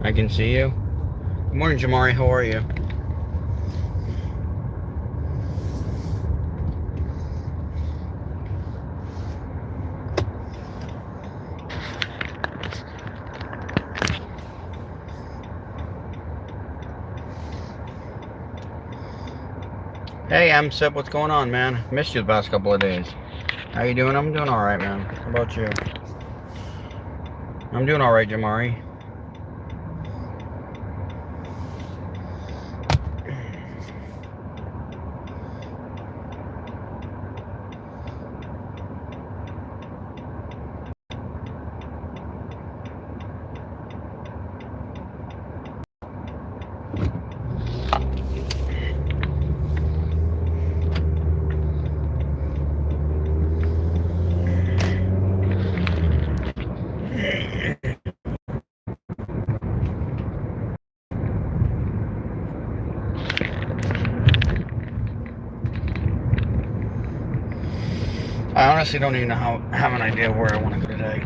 I can see you. Good morning, Jamari. How are you? Hey, I'm Sip. What's going on, man? Missed you the past couple of days. How you doing? I'm doing all right, man. How about you? I'm doing all right, Jamari. I honestly don't even have an idea where I want to go today.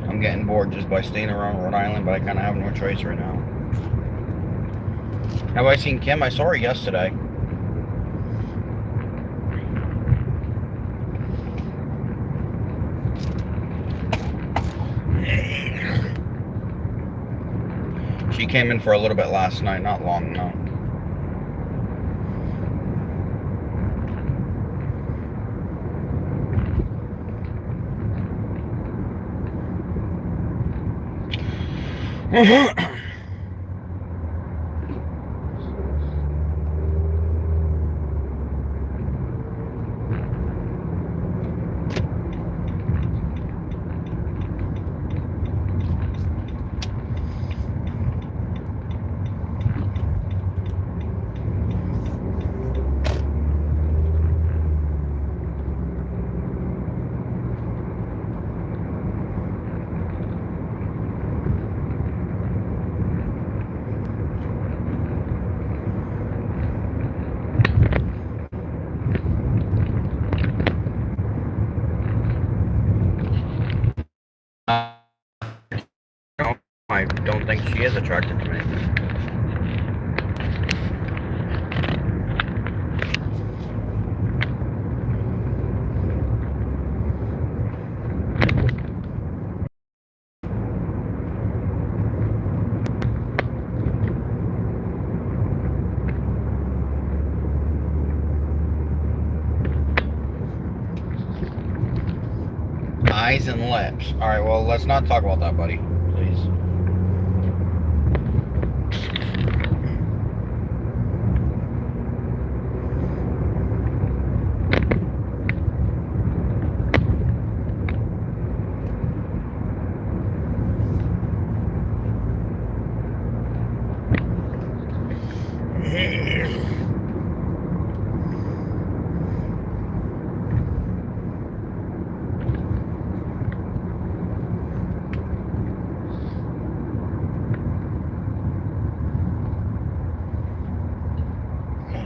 I'm getting bored just by staying around Rhode Island, but I kind of have no choice right now. Have I seen Kim? I saw her yesterday. She came in for a little bit last night, not long, no. I don't think she is attracted to me. Eyes and lips. Alright, well, let's not talk about that, buddy. Please.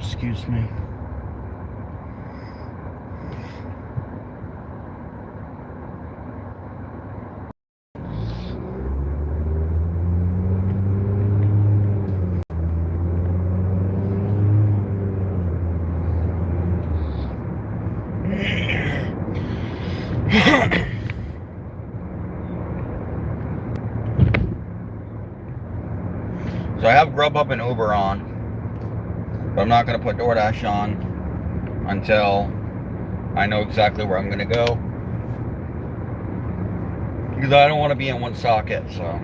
Excuse me. So I have Grubhub and Uber on, but I'm not going to put DoorDash on until I know exactly where I'm going to go, because I don't want to be in one socket, so.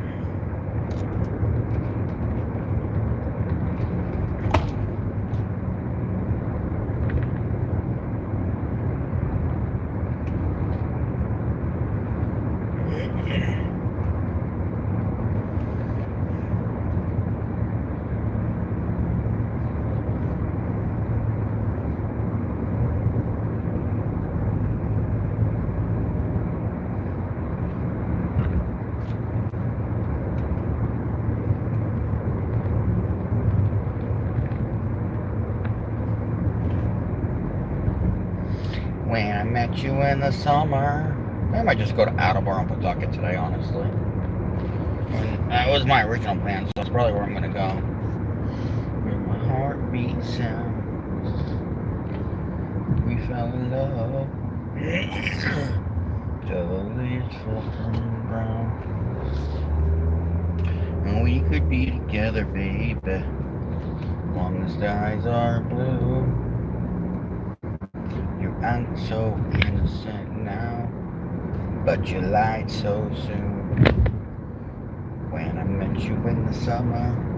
When I met you in the summer. I might just go to Attleboro and Pawtucket today, honestly. And that was my original plan, so that's probably where I'm gonna go. Where my heart beats sound. We fell in love. Till the leaves fall turning brown. And we could be together, baby. As long as the eyes are blue. You act so innocent now, but you lied so soon. When I met you in the summer.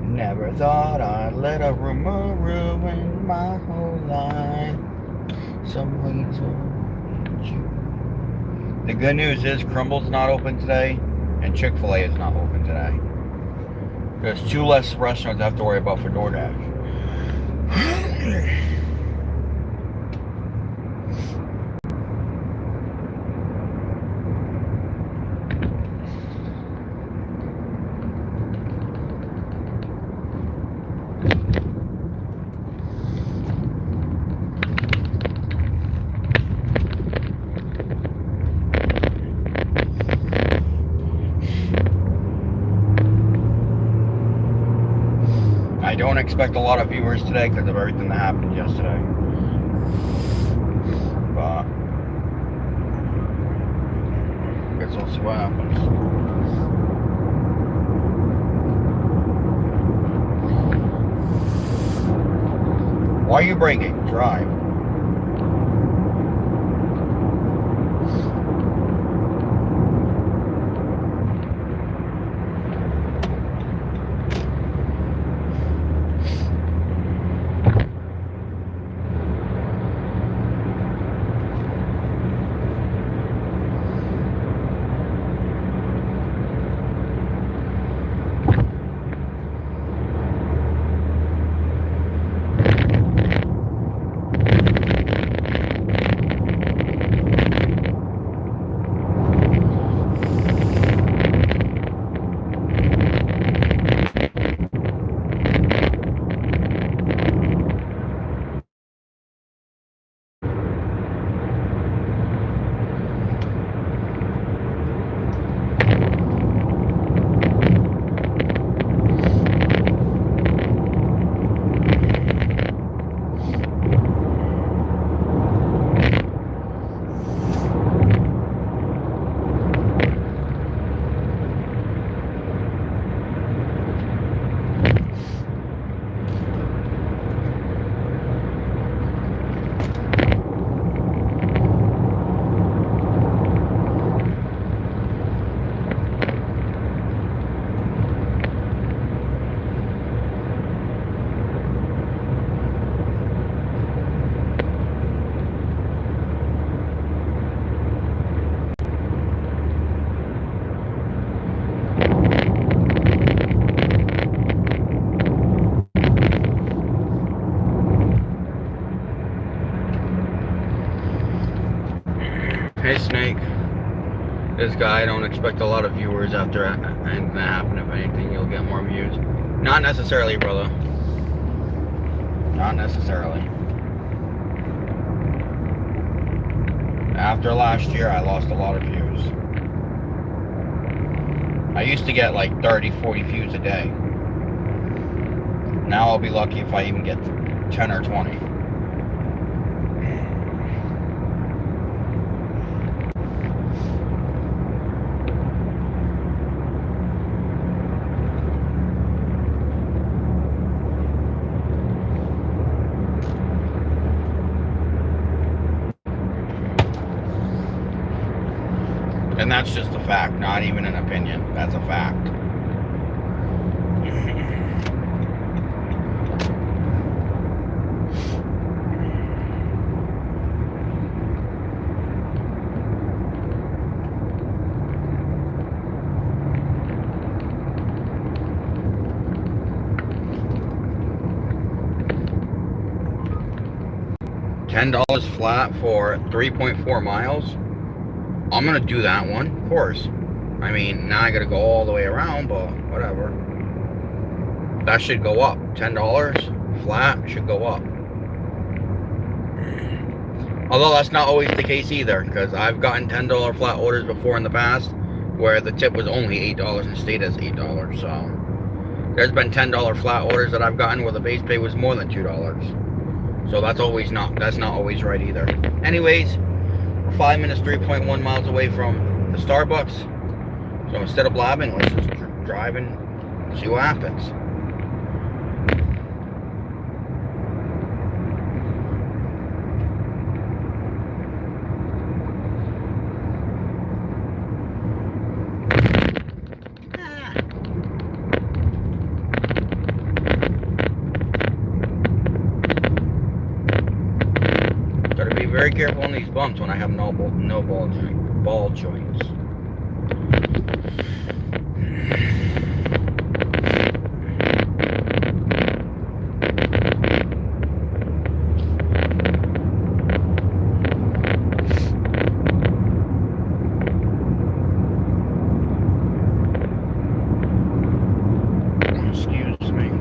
Never thought I'd let a rumor ruin my whole life. Some way told you. The good news is Crumble's not open today, and Chick-fil-A is not open today. There's 2 less restaurants I have to worry about for DoorDash. I don't expect a lot of viewers today because of everything that happened yesterday. But I guess we'll see what happens. Why are you braking? Drive. Hey Snake, this guy, I don't expect a lot of viewers after anything that happened. If anything, you'll get more views. Not necessarily, brother. Not necessarily. After last year, I lost a lot of views. I used to get like 30, 40 views a day. Now I'll be lucky if I even get 10 or 20. And that's just a fact, not even an opinion. That's a fact. $10 flat for 3.4 miles. I'm gonna do that one, of course. I mean, now I gotta go all the way around, but whatever. That should go up. $10 flat should go up. Although that's not always the case either, because I've gotten $10 flat orders before in the past where the tip was only $8 and stayed as $8. So there's been $10 flat orders that I've gotten where the base pay was more than $2. So that's not always right either. Anyways, we're 5 minutes, 3.1 miles away from the Starbucks. So instead of blabbing, let's just drive and see what happens. Gotta be very careful on these bumps when I have no ball joints. Excuse me.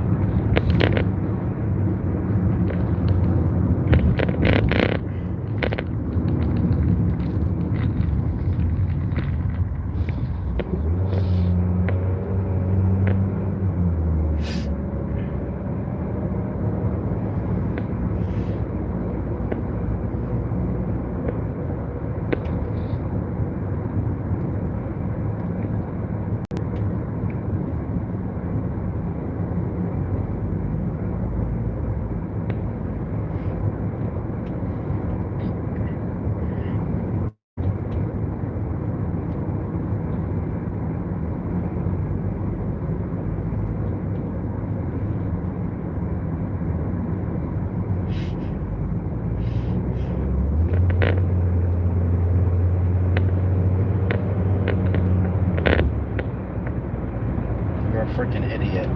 You're a freaking idiot.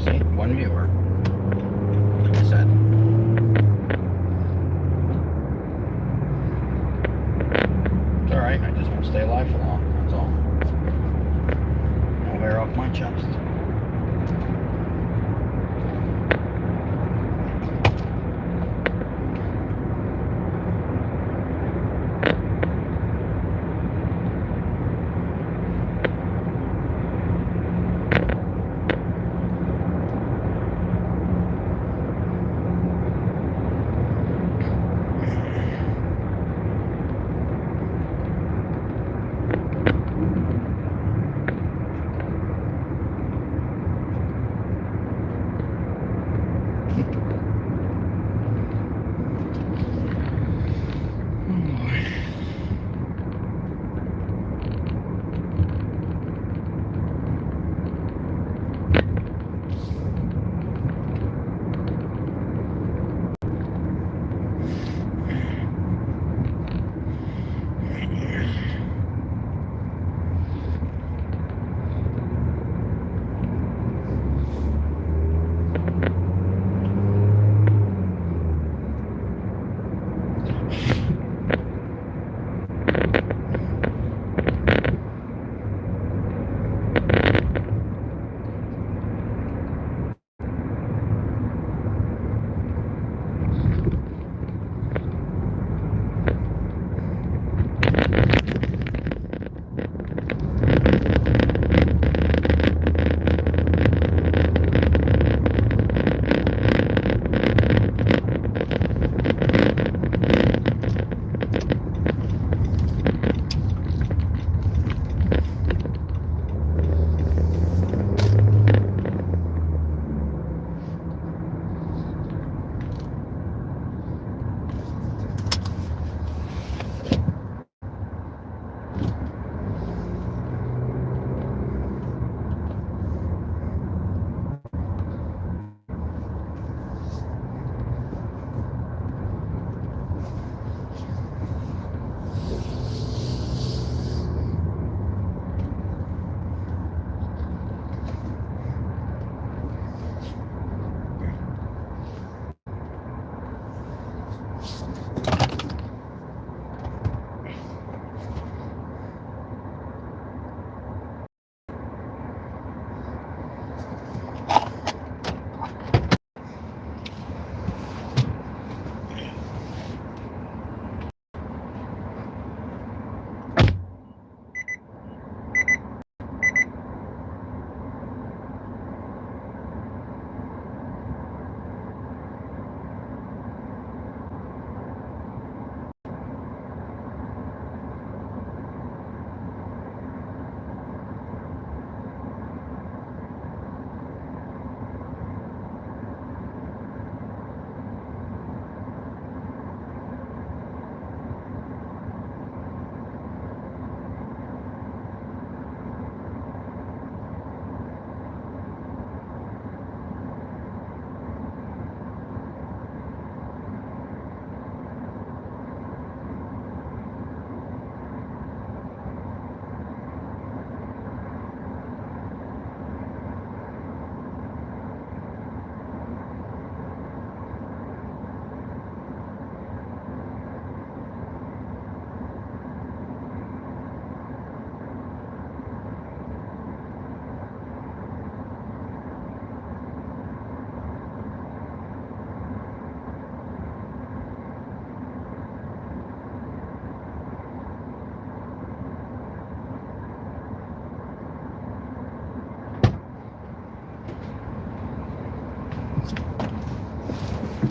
See, one viewer. Like I said. It's alright, I just won't stay alive for long, that's all. I'll wear off my chest.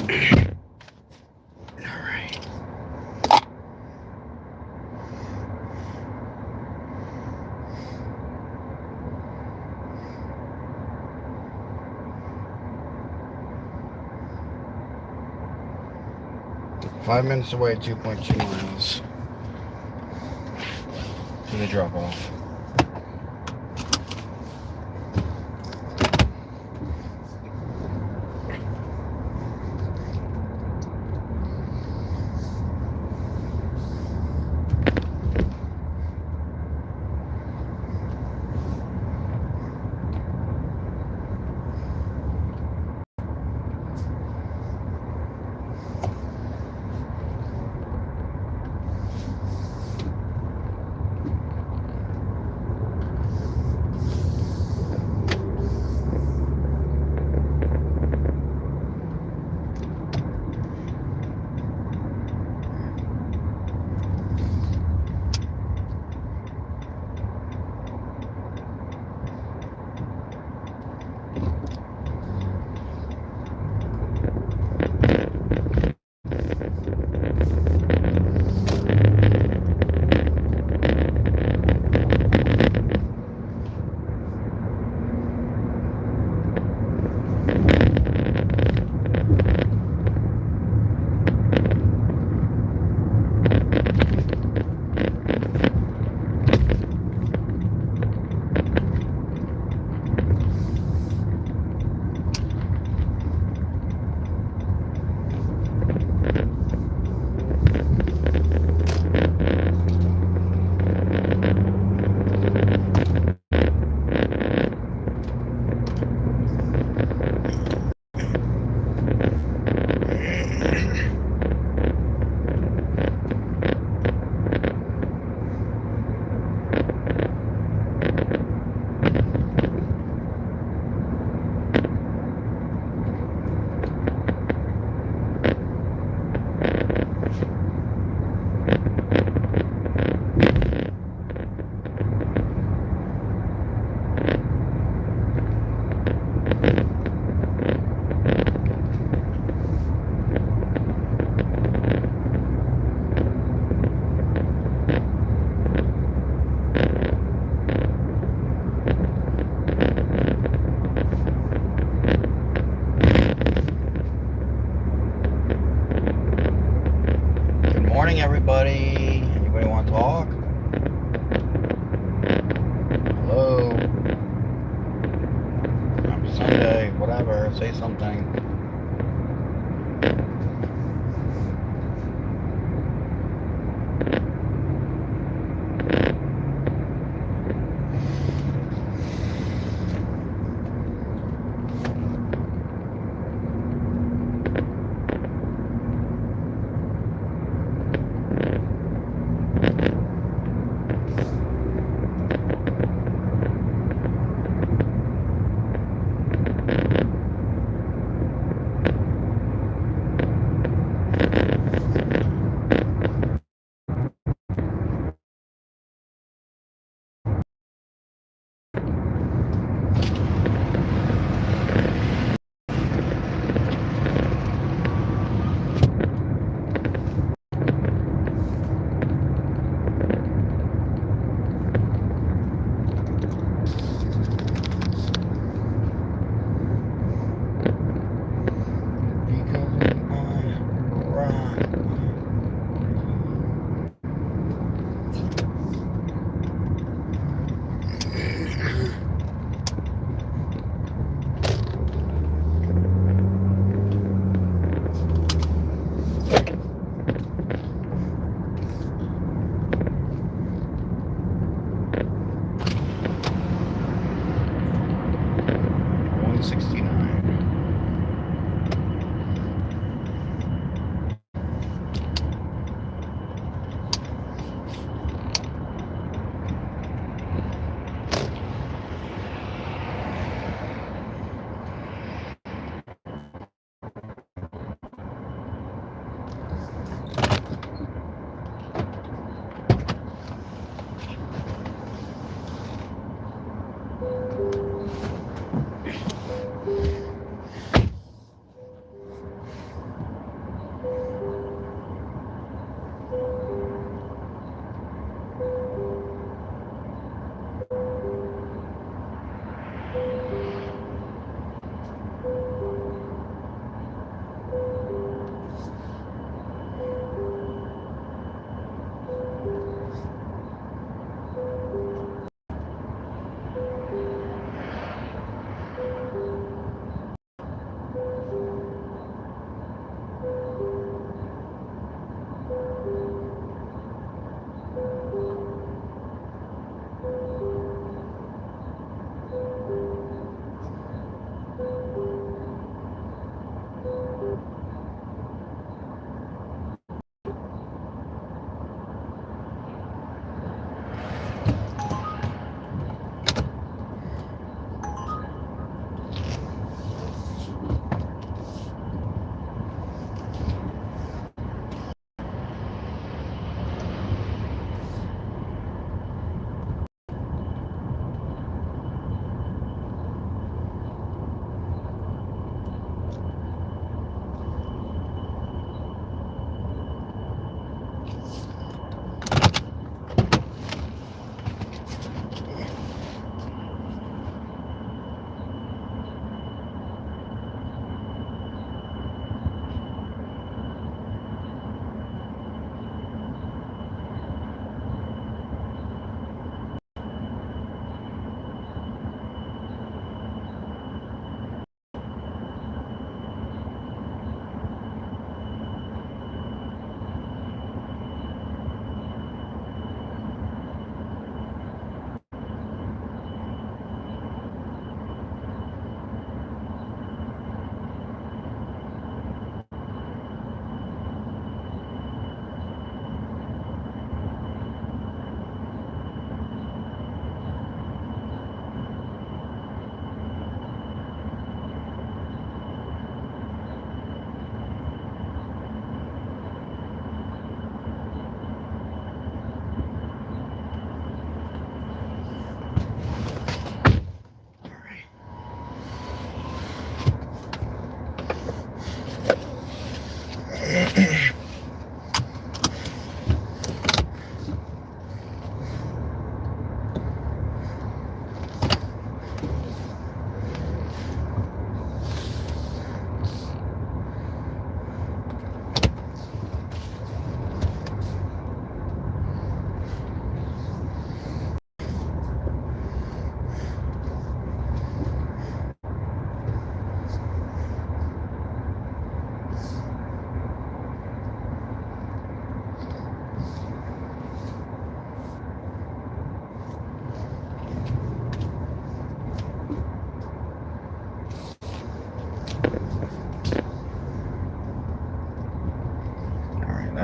Alright. Five minutes away, 2.2 miles to the drop off. Morning, everybody. Anybody want to talk? Hello. Happy Sunday. Whatever. Say something.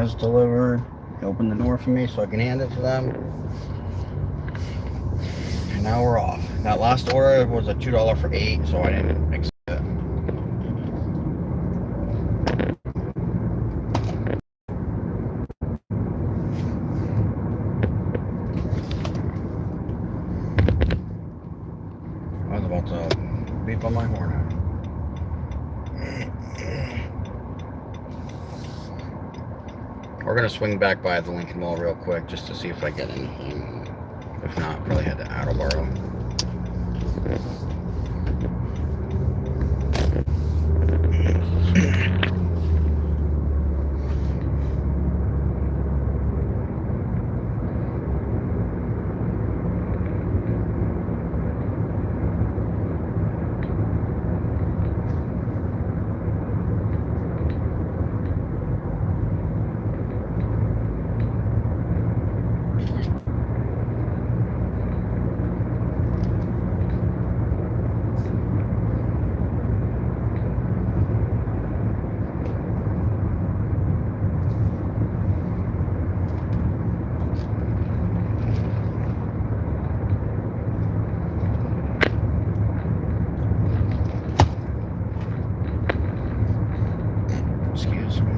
has delivered. He opened the door for me so I can hand it to them. And now we're off. That last order was a $2 for 8, so I didn't accept it. I was about to beep on my horn. We're gonna swing back by the Lincoln Mall real quick just to see if I get anything. If not, probably head to Attleboro. Excuse me.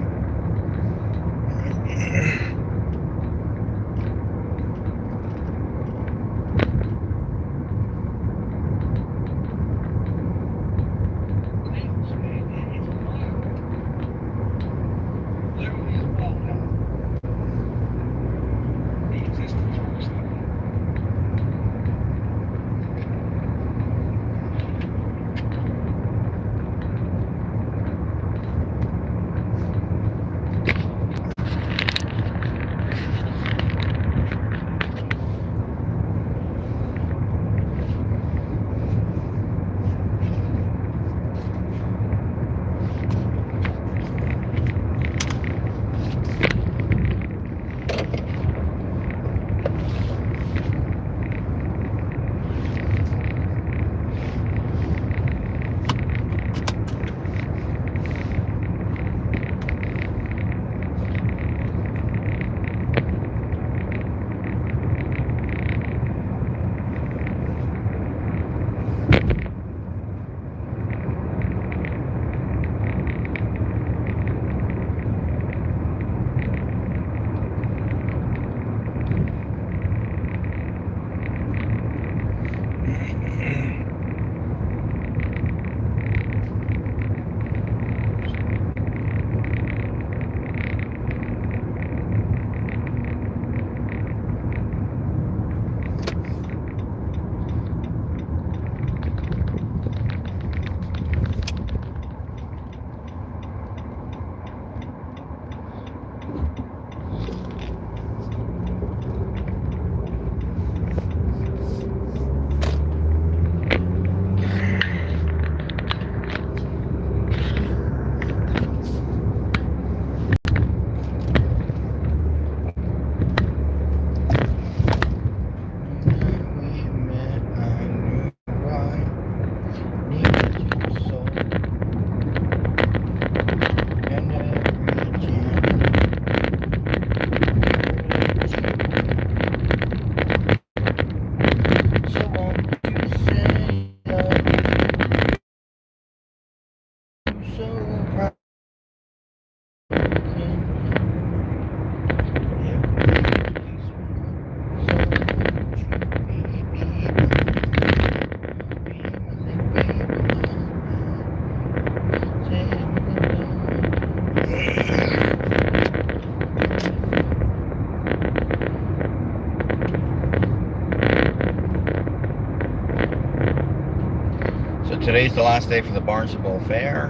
Today's the last day for the Barnstable Fair,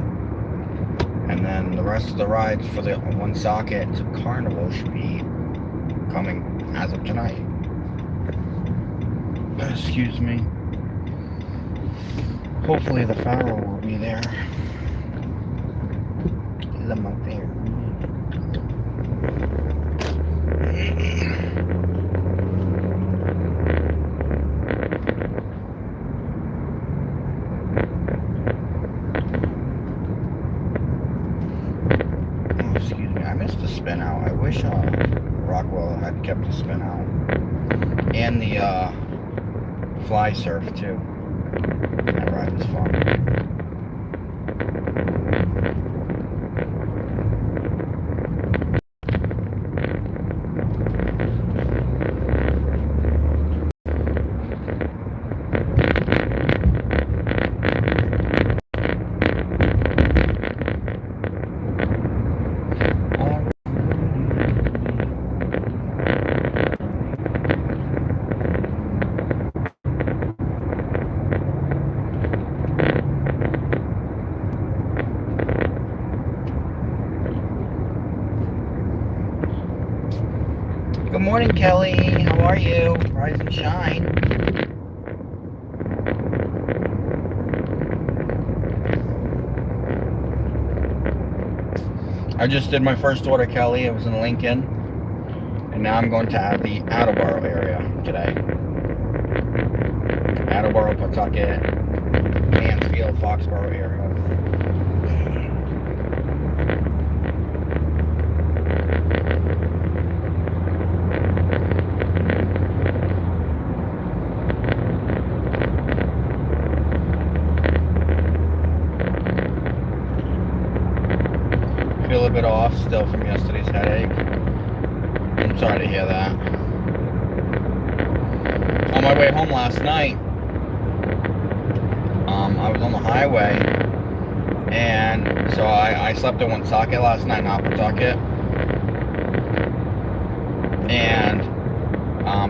and then the rest of the rides for the Woonsocket Carnival should be coming as of tonight. Excuse me. Hopefully the Pharaoh will be there. Love my fair. that kept the spin out. And the fly surf too. That ride was fun. Good morning, Kelly. How are you? Rise and shine. I just did my first order, Kelly. It was in Lincoln. And now I'm going to the Attleboro area today. Attleboro, Pawtucket, Mansfield, Foxborough area. Feel a bit off still from yesterday's headache. I'm sorry to hear that. On my way home last night, I was on the highway, and so I slept in Woonsocket last night, not Pawtucket. And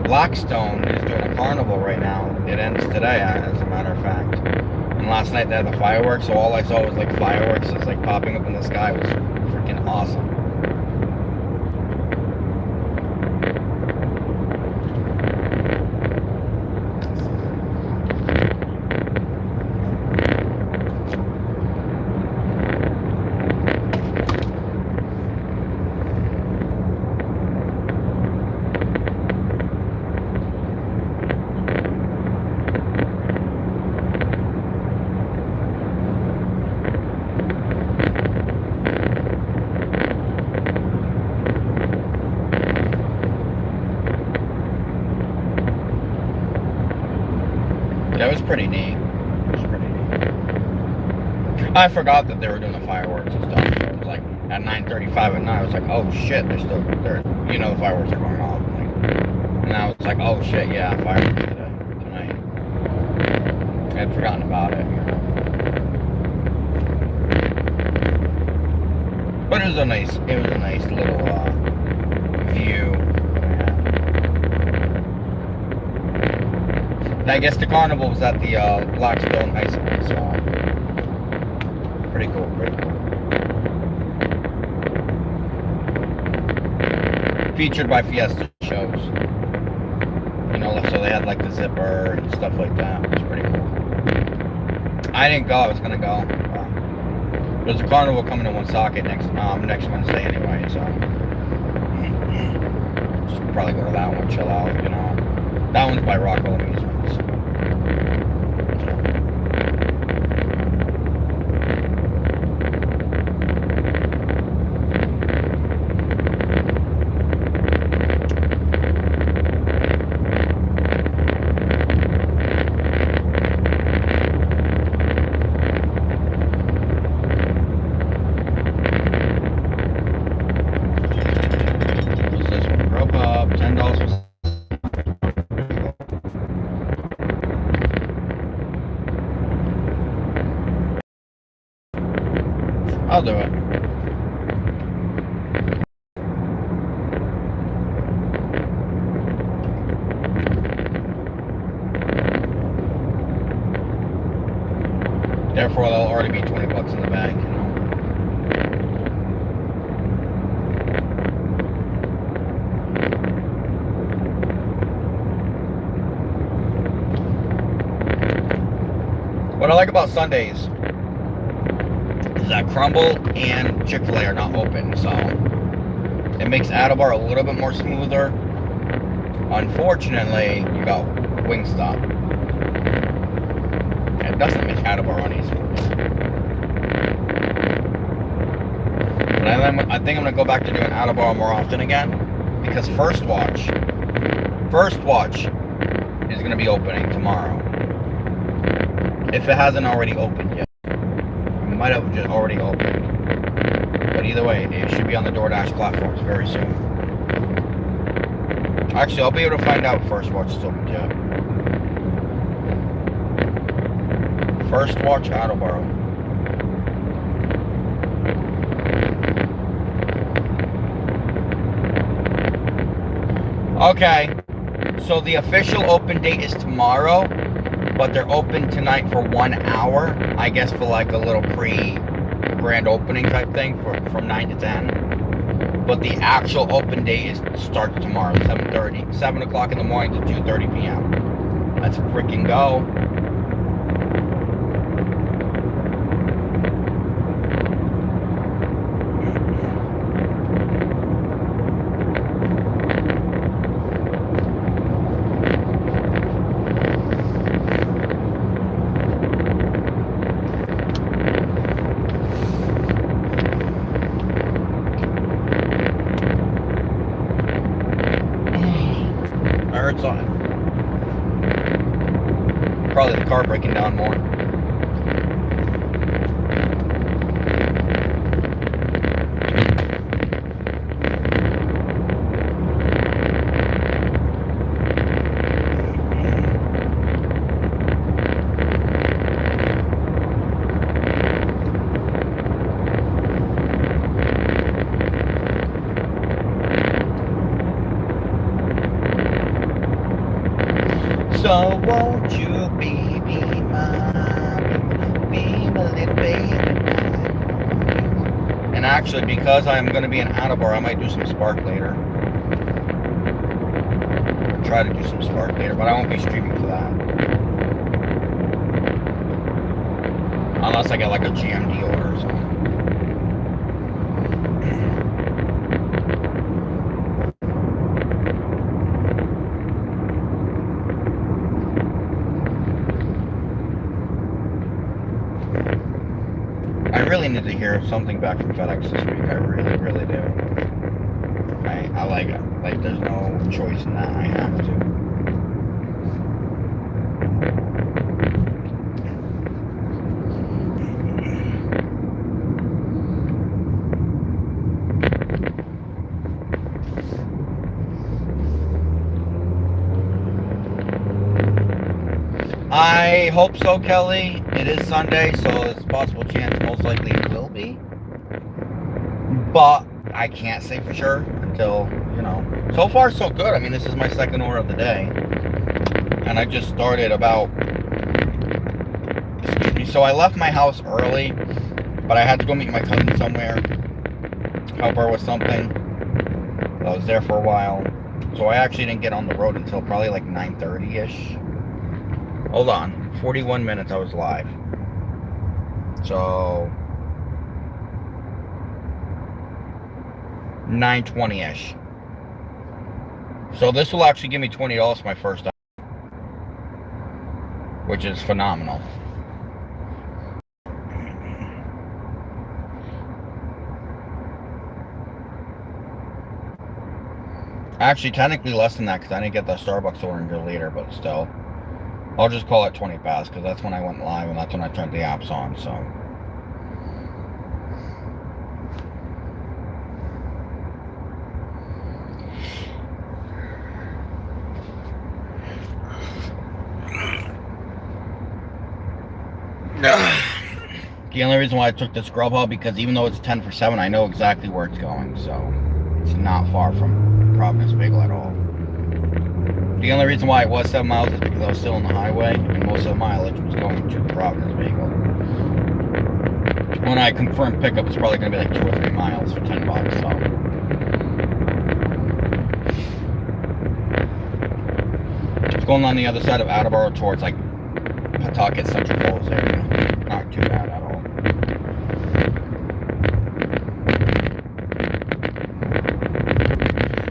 Blackstone is doing a carnival right now. It ends today, as a matter of fact. And last night they had the fireworks, so all I saw was like fireworks just like popping up in the sky. It was freaking awesome. That was pretty neat. It was pretty neat. I forgot that they were doing the fireworks and stuff. It was like at 9:35 at night. I was like, oh shit, the fireworks are going off. And I was like, oh shit, yeah, fireworks tonight. I had forgotten about it, you know. But it was a nice little view. I guess the carnival was at the Blackstone High School, so pretty cool, pretty cool. Featured by Fiesta shows. You know, so they had like the zipper and stuff like that. It was pretty cool. I didn't go, I was gonna go. There's a carnival coming to Woonsocket next Wednesday anyway, so just probably go to that one, chill out, you know. That one's by Rockwell Amusements. What's this one? Grubhub, $10 for... I'll do it. Therefore, there'll already be 20 bucks in the bank, you know. What I like about Sundays is that Crumble and Chick-fil-A are not open, so it makes Attleboro a little bit more smoother. Unfortunately, you got Wingstop. It doesn't make Attleboro any smoother. But I think I'm going to go back to doing Attleboro more often again, because First Watch is going to be opening tomorrow. If it hasn't already opened yet. It might have just already opened. But either way, it should be on the DoorDash platforms very soon. Actually, I'll be able to find out if First Watch is open yet. First Watch Attleboro. Okay, so the official open date is tomorrow, but they're open tonight for 1 hour. I guess for like a little pre-grand opening type thing from 9 to 10. But the actual open date starts tomorrow, 7 o'clock in the morning to 2:30 p.m. Let's freaking go. Probably the car breaking down more. So won't you be my little baby? And actually, because I'm going to be in Attleboro, I might do some Spark later. Or try to do some Spark later, but I won't be streaming for that. Unless I get like a GMD order or something. I really need to hear something back from FedEx this week. I really, really do. I like it. Like, there's no choice in that. I have to. I hope so, Kelly. It is Sunday, so there's a possible chance most likely it will be. But I can't say for sure until, you know. So far, so good. I mean, this is my second order of the day. And I just started about... Excuse me. So I left my house early, but I had to go meet my cousin somewhere. Help her with something. I was there for a while. So I actually didn't get on the road until probably like 9:30-ish. Hold on, 41 minutes I was live. So 9:20-ish. So this will actually give me $20 for my first time, which is phenomenal. Actually, technically less than that because I didn't get the Starbucks order until later, but still. I'll just call it 20 past because that's when I went live and that's when I turned the apps on, so. The only reason why I took this Grubhub because even though it's 10 for 7, I know exactly where it's going, so it's not far from Providence Bagel at all. The only reason why it was 7 miles is because I was still on the highway, and most of the mileage was going to the Providence Bagel. When I confirm pickup, it's probably going to be like 2 or 3 miles for $10, so. It's going on the other side of Attleboro towards like Pawtucket, Central Falls area. Not too bad at all.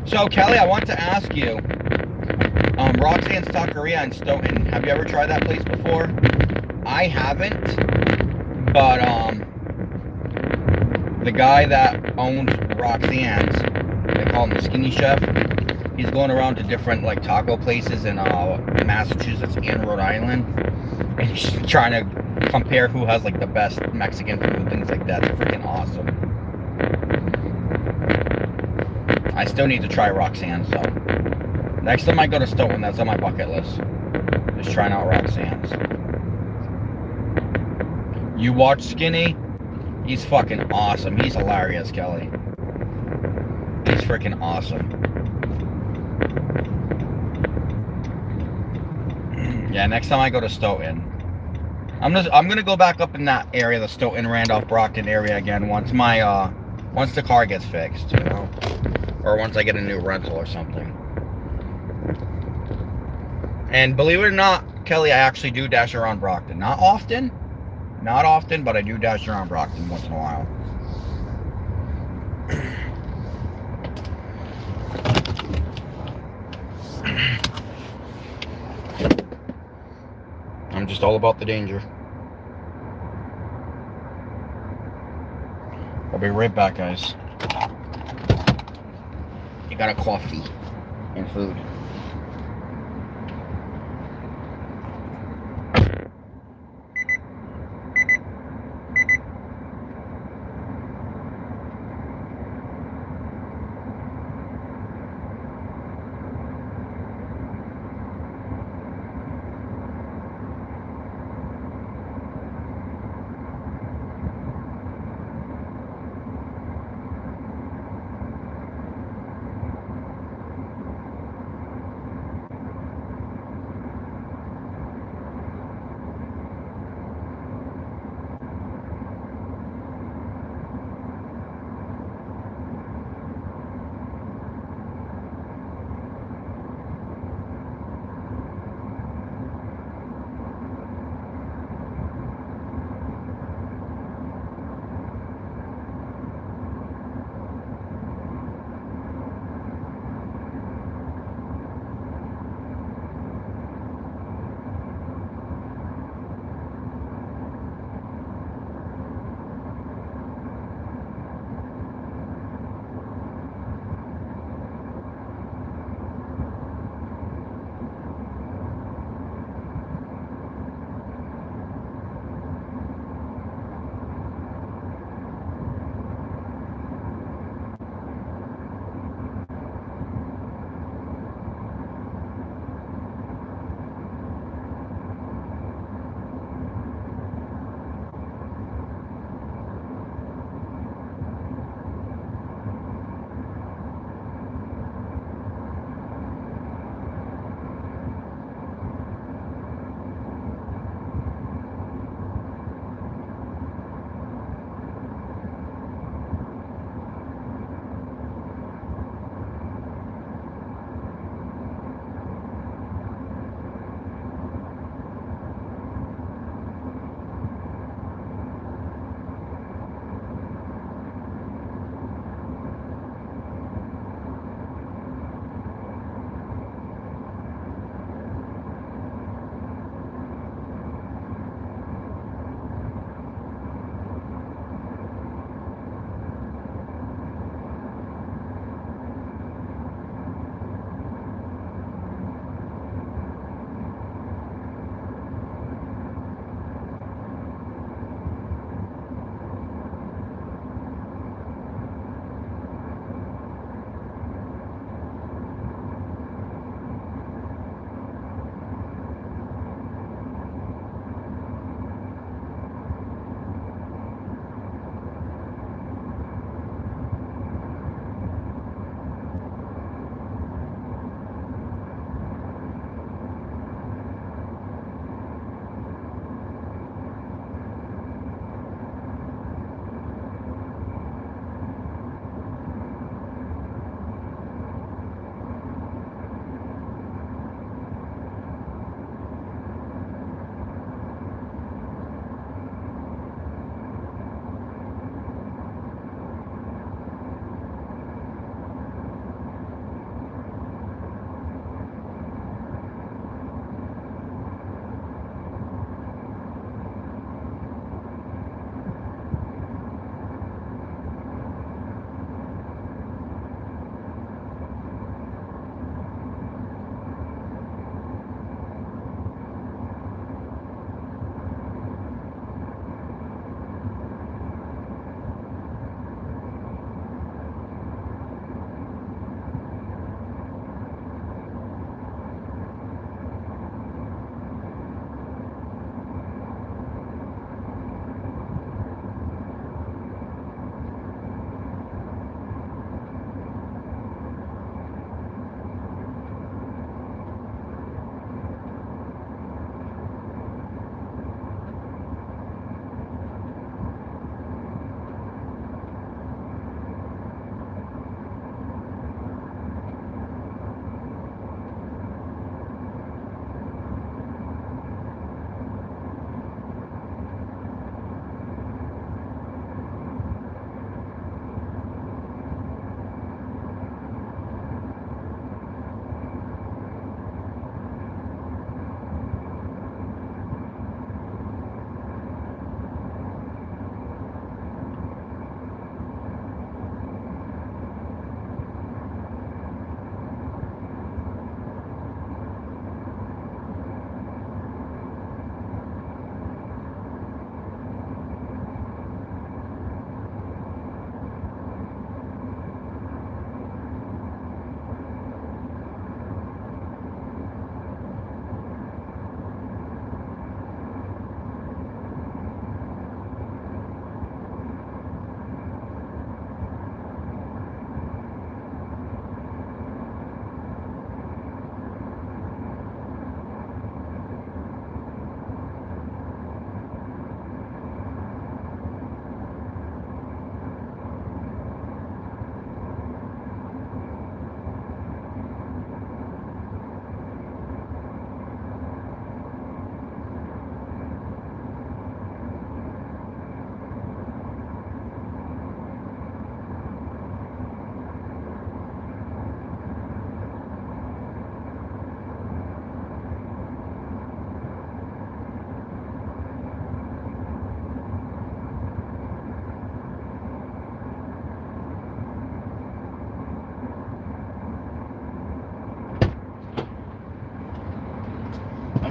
So Kelly, I want to ask you, Roxanne's Taqueria in Stoughton, have you ever tried that place before? I haven't, but the guy that owns Roxanne's They call him the skinny chef. He's going around to different like taco places in Massachusetts and Rhode Island, and he's trying to compare who has like the best Mexican food, things like that. It's freaking awesome. I still need to try Roxanne's though. Next time I go to Stoughton, that's on my bucket list. Just trying out Roxanne's. You watch Skinny? He's fucking awesome. He's hilarious, Kelly. He's freaking awesome. Yeah, next time I go to Stoughton, I'm gonna go back up in that area, the Stoughton, Randolph, Brockton area again once the car gets fixed, you know, or once I get a new rental or something. And believe it or not, Kelly, I actually do dash around Brockton. Not often, but I do dash around Brockton once in a while. I'm just all about the danger. I'll be right back, guys. You got a coffee and food.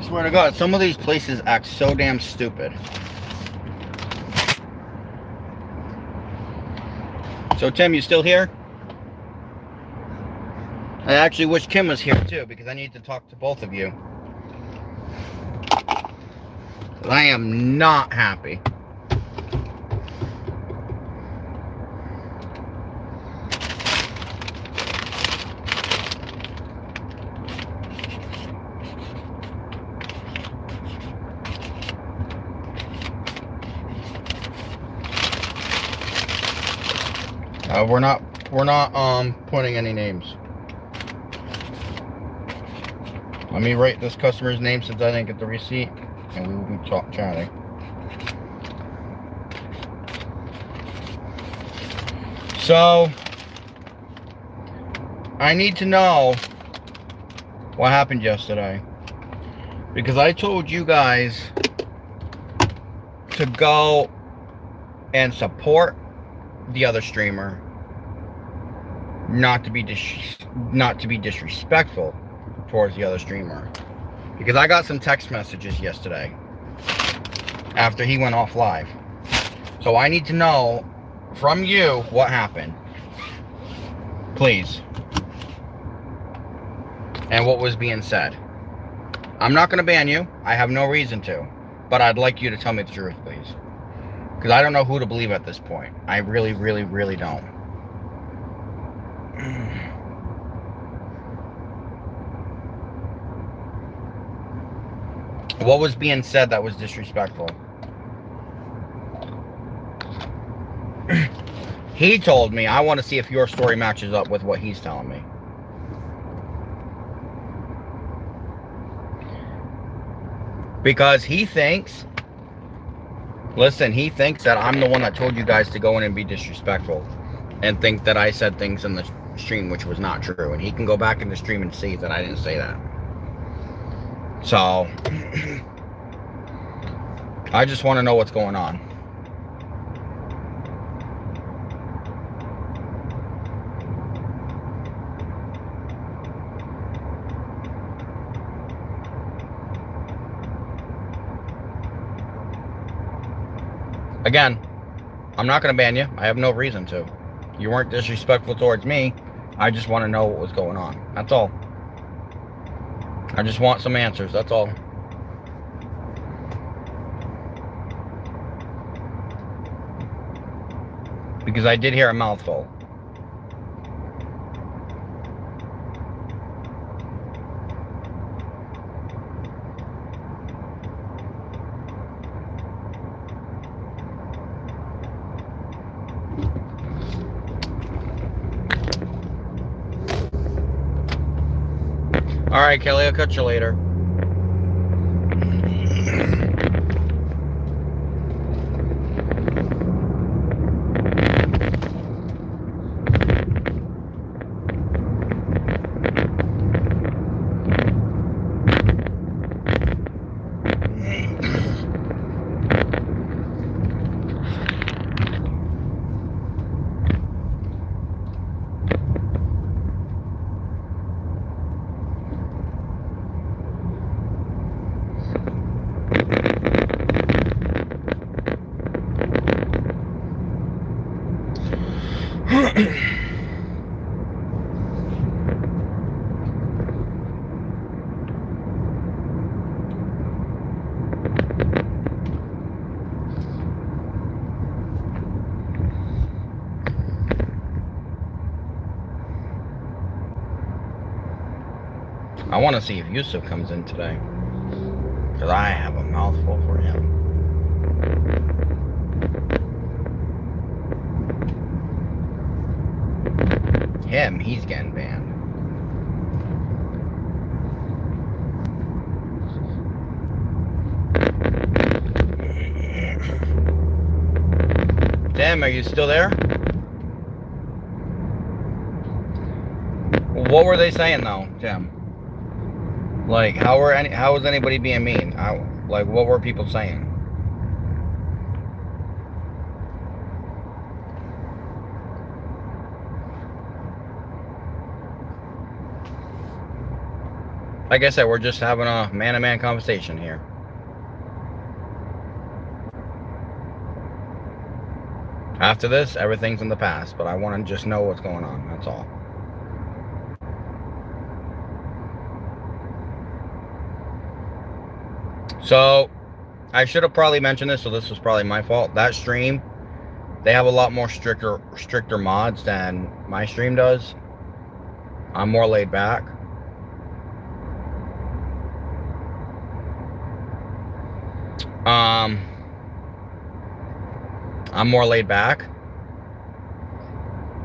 Swear to God, some of these places act so damn stupid. So Tim, you still here? I actually wish Kim was here too, because I need to talk to both of you. I am not happy. We're not putting any names. Let me write this customer's name since I didn't get the receipt, and we will be chatting. So, I need to know what happened yesterday, because I told you guys to go and support the other streamer, not to be disrespectful towards the other streamer, because I got some text messages yesterday after he went off live. So I need to know from you what happened, please, and what was being said. I'm not going to ban you. I have no reason to, but I'd like you to tell me the truth, please, because I don't know who to believe at this point. I really, really, really don't. What was being said that was disrespectful? He told me, I want to see if your story matches up with what he's telling me. Because he thinks, listen, he thinks that I'm the one that told you guys to go in and be disrespectful, and think that I said things in the stream which was not true. And he can go back in the stream and see that I didn't say that. So, I just want to know what's going on. Again, I'm not going to ban you. I have no reason to. You weren't disrespectful towards me. I just want to know what was going on. That's all. I just want some answers. That's all. Because I did hear a mouthful. All right, Kelly, I'll catch you later. I want to see if Yusuf comes in today, because I have a mouthful for him. He's getting banned. Tim, are you still there? What were they saying though, Tim? Like, how was anybody being mean? Like, what were people saying? Like I said, we're just having a man-to-man conversation here. After this, everything's in the past, but I want to just know what's going on. That's all. So, I should have probably mentioned this, so this was probably my fault. That stream, they have a lot more stricter mods than my stream does. I'm more laid back. I'm more laid back.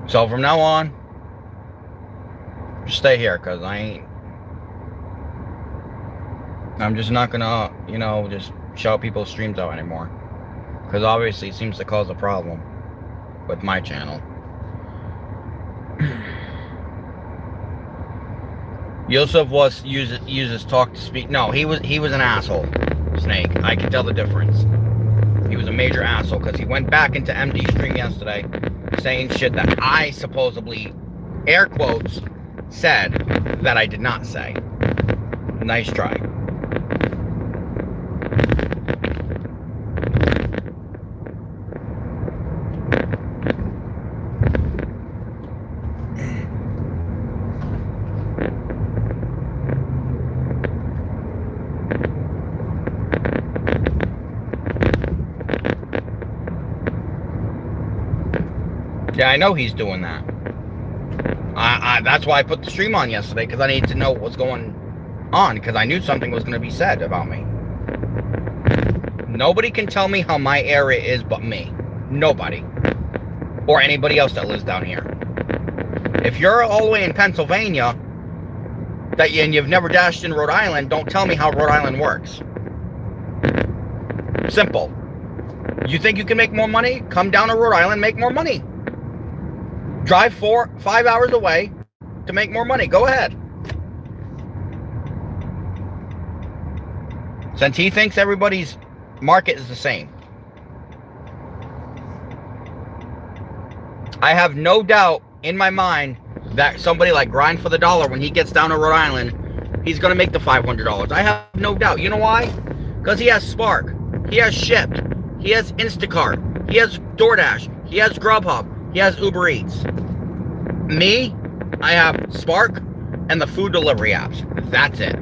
So from now on, just stay here, because I'm just not gonna, just shout people's streams out anymore. Because obviously it seems to cause a problem with my channel. Yusuf uses talk to speak. No, he was an asshole, Snake. I can tell the difference. He was a major asshole because he went back into MD stream yesterday saying shit that I supposedly, air quotes, said that I did not say. Nice try. Yeah, I know he's doing that. That's why I put the stream on yesterday, because I need to know what's going on, because I knew something was going to be said about me. Nobody can tell me how my area is but me. Nobody. Or anybody else that lives down here. If you're all the way in Pennsylvania, and you've never dashed in Rhode Island, don't tell me how Rhode Island works. Simple. You think you can make more money? Come down to Rhode Island, make more money. Drive 4-5 hours away to make more money. Go ahead. Since he thinks everybody's market is the same. I have no doubt in my mind that somebody like Grind for the Dollar, when he gets down to Rhode Island, he's going to make the $500. I have no doubt. You know why? Because he has Spark. He has Shipt. He has Instacart. He has DoorDash. He has Grubhub. He has Uber Eats. Me, I have Spark and the food delivery apps. That's it.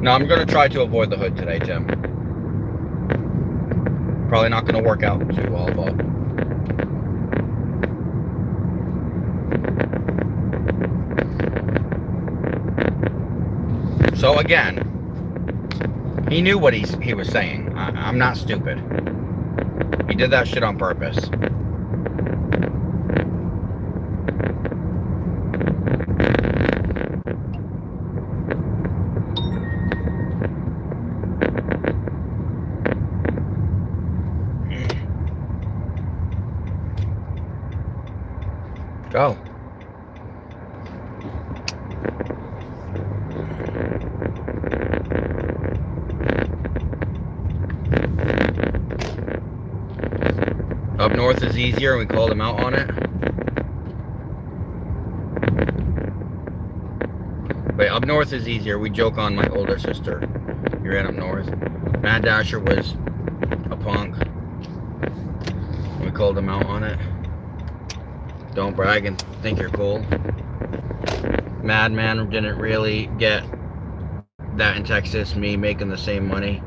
No, I'm going to try to avoid the hood today, Tim. Probably not going to work out too well, but... So again, he knew what he was saying. I'm not stupid. He did that shit on purpose. Go. Up north is easier, and we called him out on it. Wait, up north is easier. We joke on my older sister. You ran up north. Mad Dasher was a punk. We called him out on it. Don't brag and think you're cool. Madman didn't really get that in Texas, me making the same money.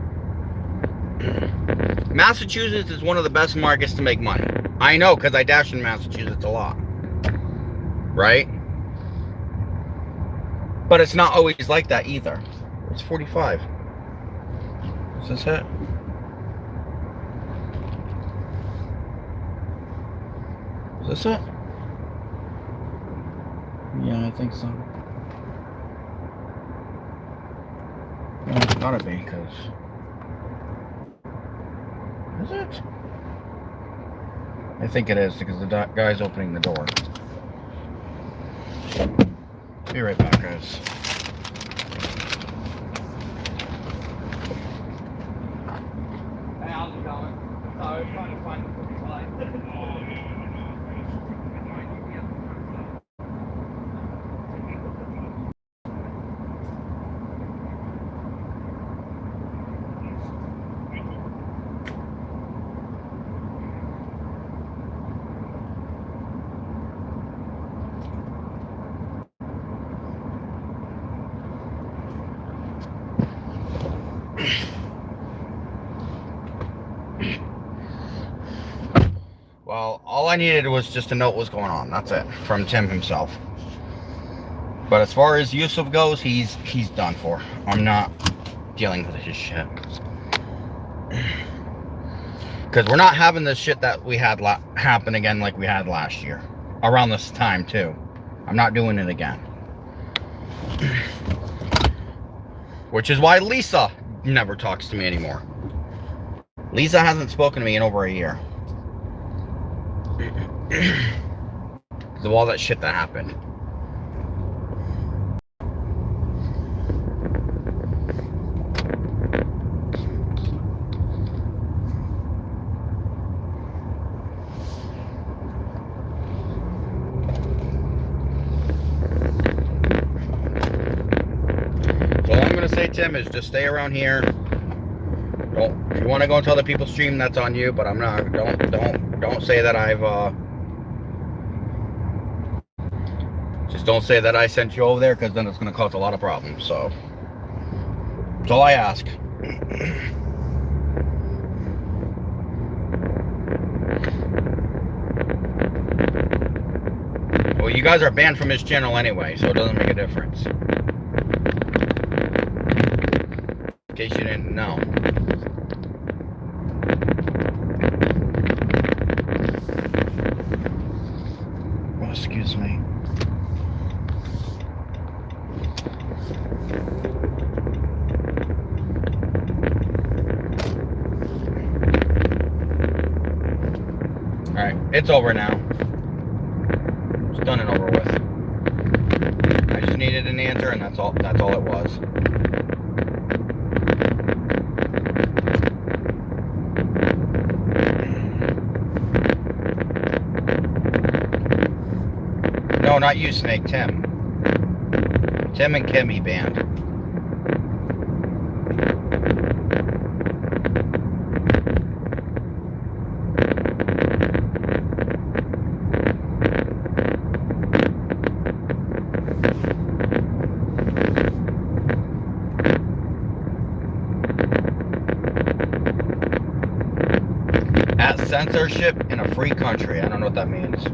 Massachusetts is one of the best markets to make money. I know, because I dash in Massachusetts a lot. Right? But it's not always like that either. It's 45. Is this it? Is this it? Yeah, I think so. No, it's gotta be, because... Is it? I think it is, because the guy's opening the door. Be right back, guys. Hey, how's it going? I was trying to find the 45. all I needed was just to know what was going on. That's it, from Tim himself. But as far as Yusuf goes, he's done for. I'm not dealing with his shit. Because we're not having this shit that we had happen again like we had last year. Around this time, too. I'm not doing it again. Which is why Lisa never talks to me anymore. Lisa hasn't spoken to me in over a year. Because of all that shit that happened. So all I'm going to say, Tim, is just stay around here. If you want to go into other people's stream, that's on you, but I'm not. Don't say that I've just don't say that I sent you over there, because then it's going to cause a lot of problems. So that's all I ask. Well, you guys are banned from his channel anyway, so it doesn't make a difference. In case you didn't know. Oh, excuse me. Alright, it's over now. It's done and over with. I just needed an answer, and that's all it was. No, not you, Snake. Tim. Tim and Kimmy banned. At censorship in a free country. I don't know what that means.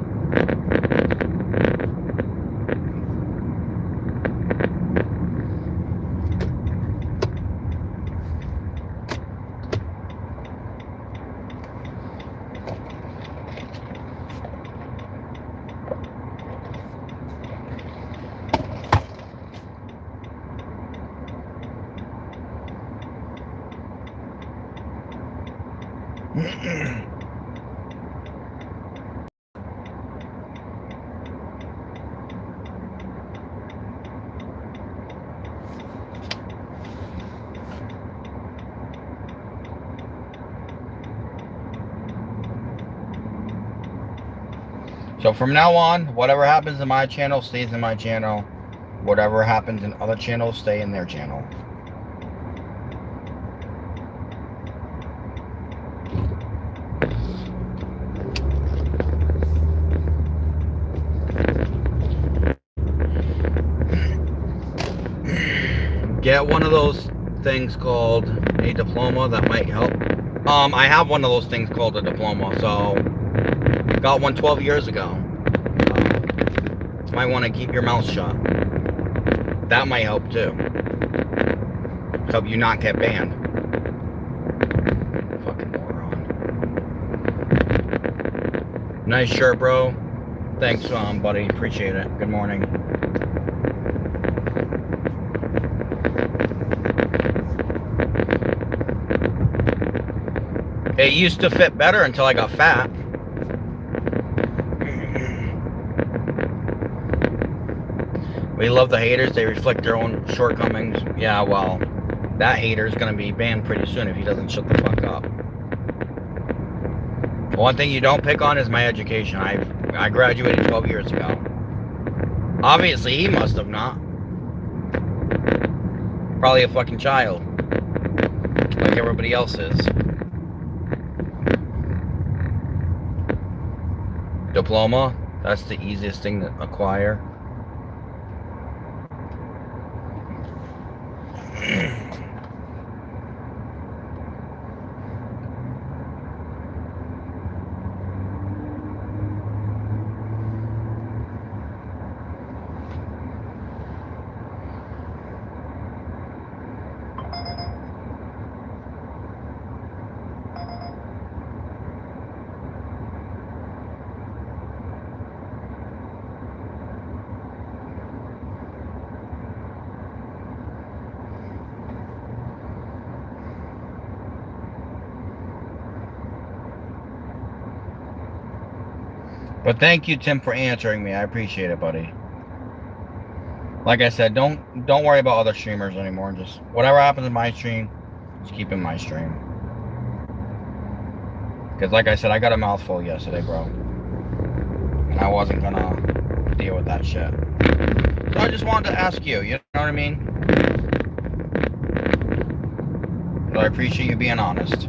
So from now on, whatever happens in my channel stays in my channel. Whatever happens in other channels stay in their channel. Get one of those things called a diploma that might help. I have one of those things called a diploma, so got one 12 years ago. Might want to keep your mouth shut. That might help too. Help you not get banned. Fucking moron. Nice shirt, bro. Thanks, buddy. Appreciate it. Good morning. It used to fit better until I got fat. We love the haters. They reflect their own shortcomings. Yeah, well, that hater's going to be banned pretty soon if he doesn't shut the fuck up. One thing you don't pick on is my education. I graduated 12 years ago. Obviously, he must have not. Probably a fucking child. Like everybody else is. Diploma, that's the easiest thing to acquire. But thank you, Tim, for answering me. I appreciate it, buddy. Like I said, don't worry about other streamers anymore. Just whatever happens in my stream, just keep in my stream. Because like I said, I got a mouthful yesterday, bro. And I wasn't gonna deal with that shit. So I just wanted to ask you, you know what I mean? But I appreciate you being honest.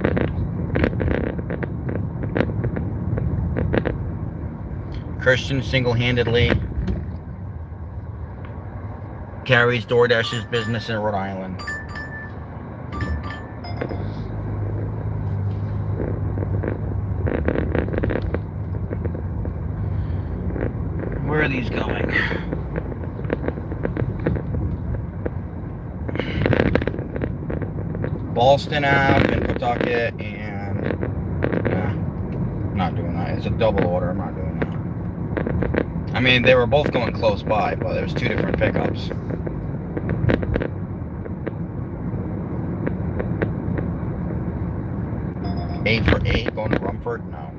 Christian single-handedly carries DoorDash's business in Rhode Island. Where are these going? Ballston Ave in Pawtucket, and I'm not doing that. It's a double order. I'm not doing that. I mean, they were both going close by, but there's two different pickups. A for 8 going to Rumford? No.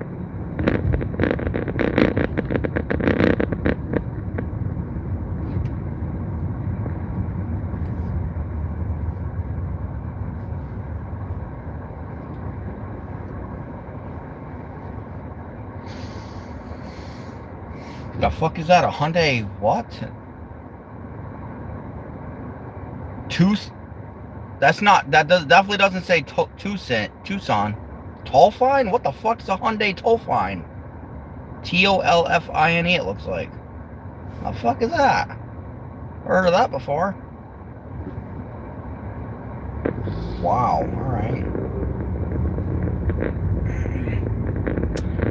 The fuck is that? A Hyundai what? That's not, definitely doesn't say Tucson. Tolfine? What the fuck is a Hyundai Tolfine? Tolfine, it looks like. The fuck is that? Heard of that before. Wow, alright.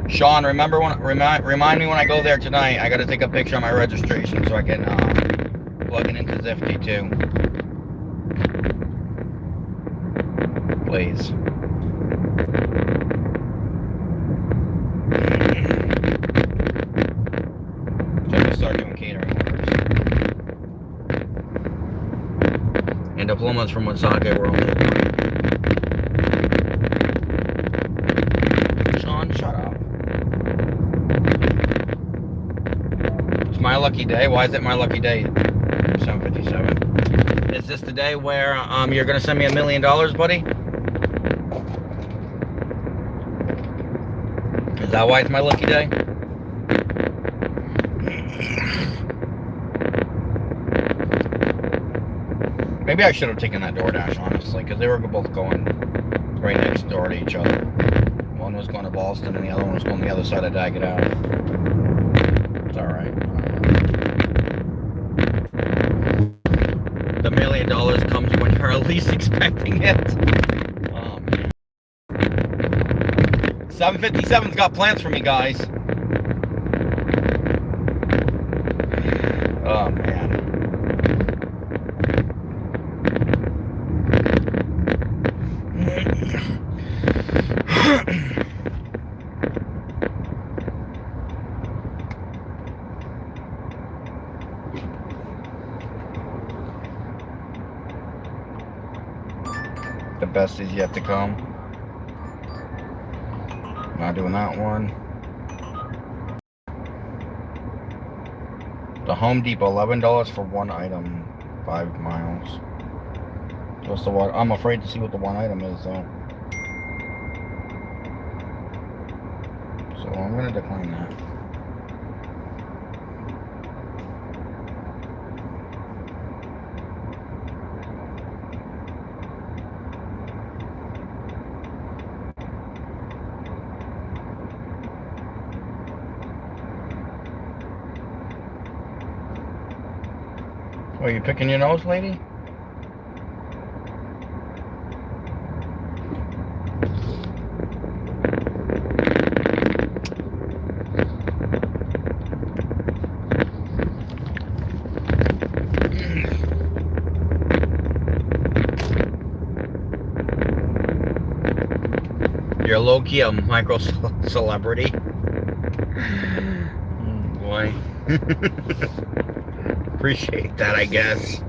Sean, remind me when I go there tonight. I gotta take a picture of my registration so I can plug it into Zifty too. Please. So I can start doing catering orders. And diplomas from Woonsocket were only Sean, shut up. It's my lucky day. Why is it my lucky day? 7:57. Is this the day where you're gonna send me $1 million, buddy? Is that why it's my lucky day? Maybe I should have taken that DoorDash, honestly, because they were both going right next door to each other. One was going to Ballston and the other one was going the other side of Daggett Ave. It's alright. The $1 million comes when you're least expecting it. Oh, man. 757's got plans for me, guys. Oh, man. The best is yet to come. Not doing that one. The Home Depot, $11 for one item, 5 miles. What's the one? I'm afraid to see what the one item is, though. So I'm gonna decline that. Are you picking your nose, lady? You're low-key a micro celebrity. Oh, boy. Appreciate that, I guess.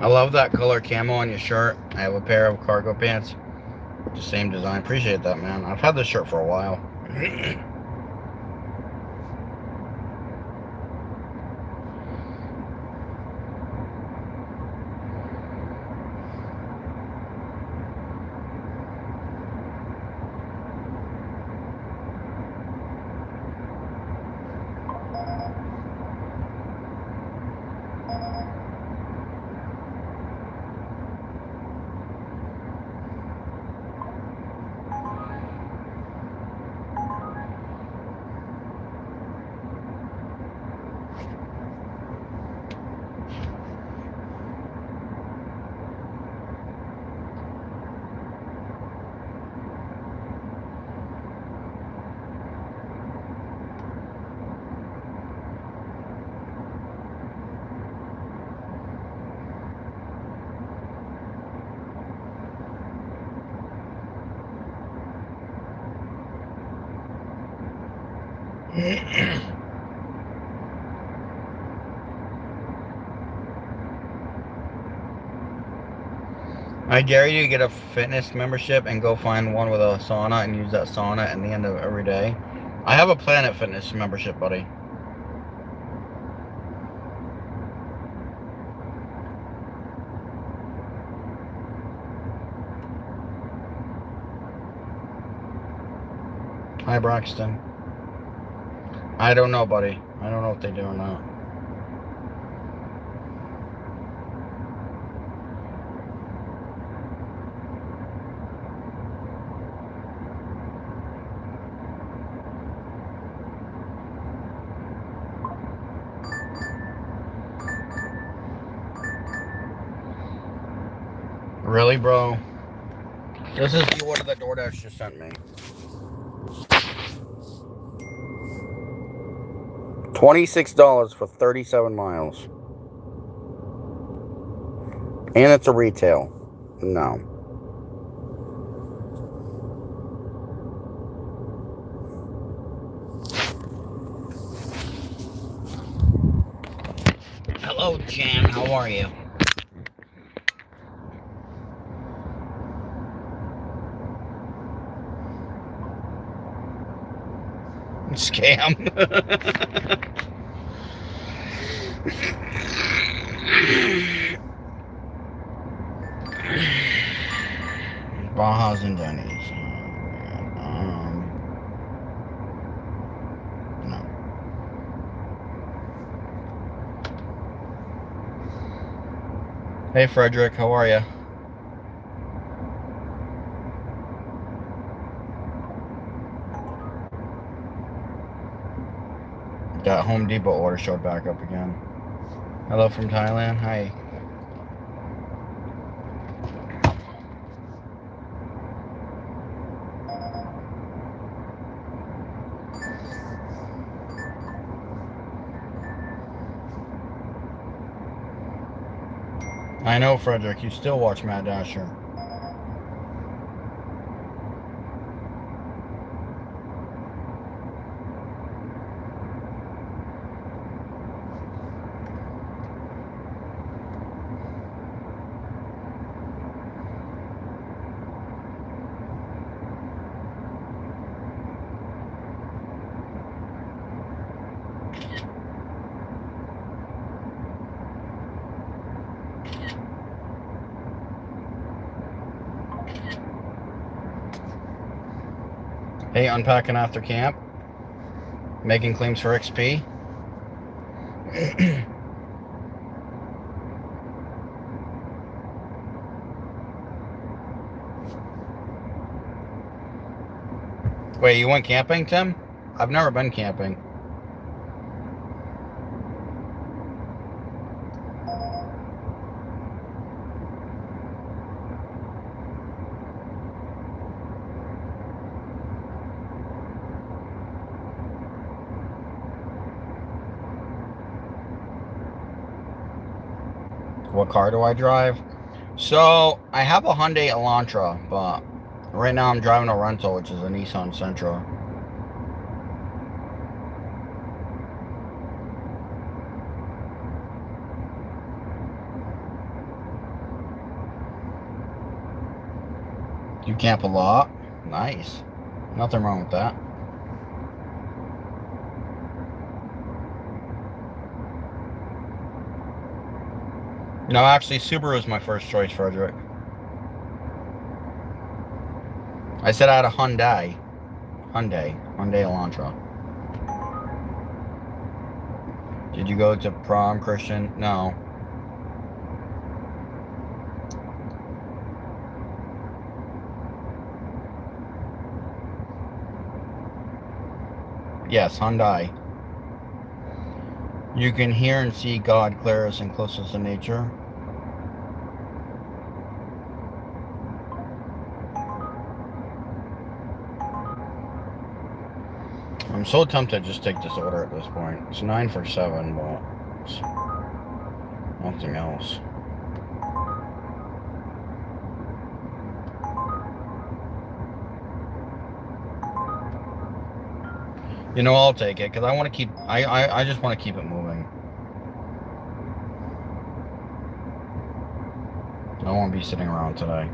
love that color camo on your shirt. I have a pair of cargo pants. The same design. Appreciate that, man. I've had this shirt for a while. I dare you to get a fitness membership and go find one with a sauna and use that sauna at the end of every day. I have a Planet Fitness membership, buddy. Hi, Braxton. I don't know, buddy. I don't know if they do or not. Really, bro? This is the order that DoorDash just sent me. $26 for 37 miles. And it's a retail. No. Hello, Jan. How are you? Scam. Baja's and Denny's. No. Hey, Frederick. How are you? That Home Depot order showed back up again. Hello from Thailand. Hi. I know, Frederick. You still watch Matt Dasher. Hey, unpacking after camp. Making claims for XP. Wait, you went camping, Tim? I've never been camping. What car do I drive? So, I have a Hyundai Elantra, but right now I'm driving a rental, which is a Nissan Sentra. You camp a lot? Nice. Nothing wrong with that. No, actually, Subaru is my first choice, Frederick. I said I had a Hyundai Elantra. Did you go to prom, Christian? No. Yes, Hyundai. You can hear and see God clearest and closest to nature. I'm so tempted to just take this order at this point. It's 9 for 7, but it's nothing else. You know, I'll take it because I want to keep. I just want to keep it moving. I don't want to be sitting around today.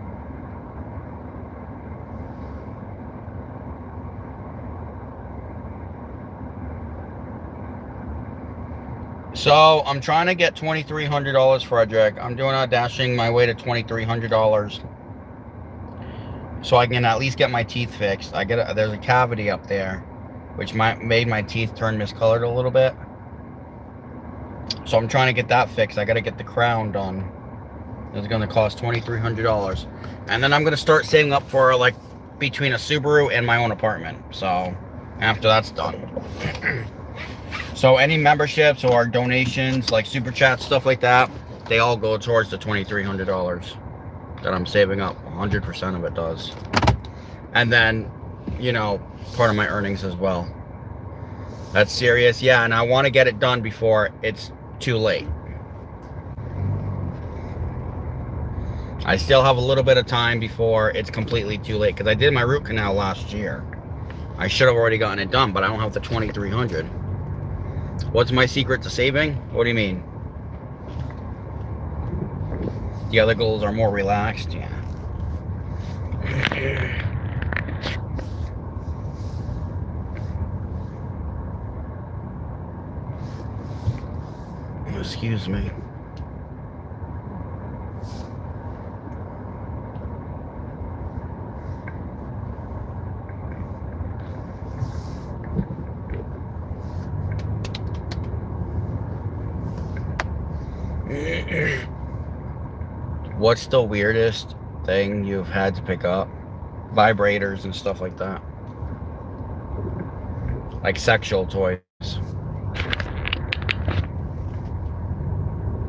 So I'm trying to get $2,300, Frederick. I'm doing a dashing my way to $2,300, so I can at least get my teeth fixed. There's a cavity up there, which made my teeth turn miscolored a little bit. So I'm trying to get that fixed. I got to get the crown done. It's going to cost $2,300, and then I'm going to start saving up for like between a Subaru and my own apartment. So after that's done. So any memberships or donations, like super chats, stuff like that, they all go towards the $2,300 that I'm saving up. 100% of it does. And then, you know, part of my earnings as well. That's serious. Yeah, and I want to get it done before it's too late. I still have a little bit of time before it's completely too late, because I did my root canal last year. I should have already gotten it done, but I don't have the $2,300. What's my secret to saving? What do you mean? The other goals are more relaxed? Yeah. Excuse me. What's the weirdest thing you've had to pick up? Vibrators and stuff like that. Like sexual toys.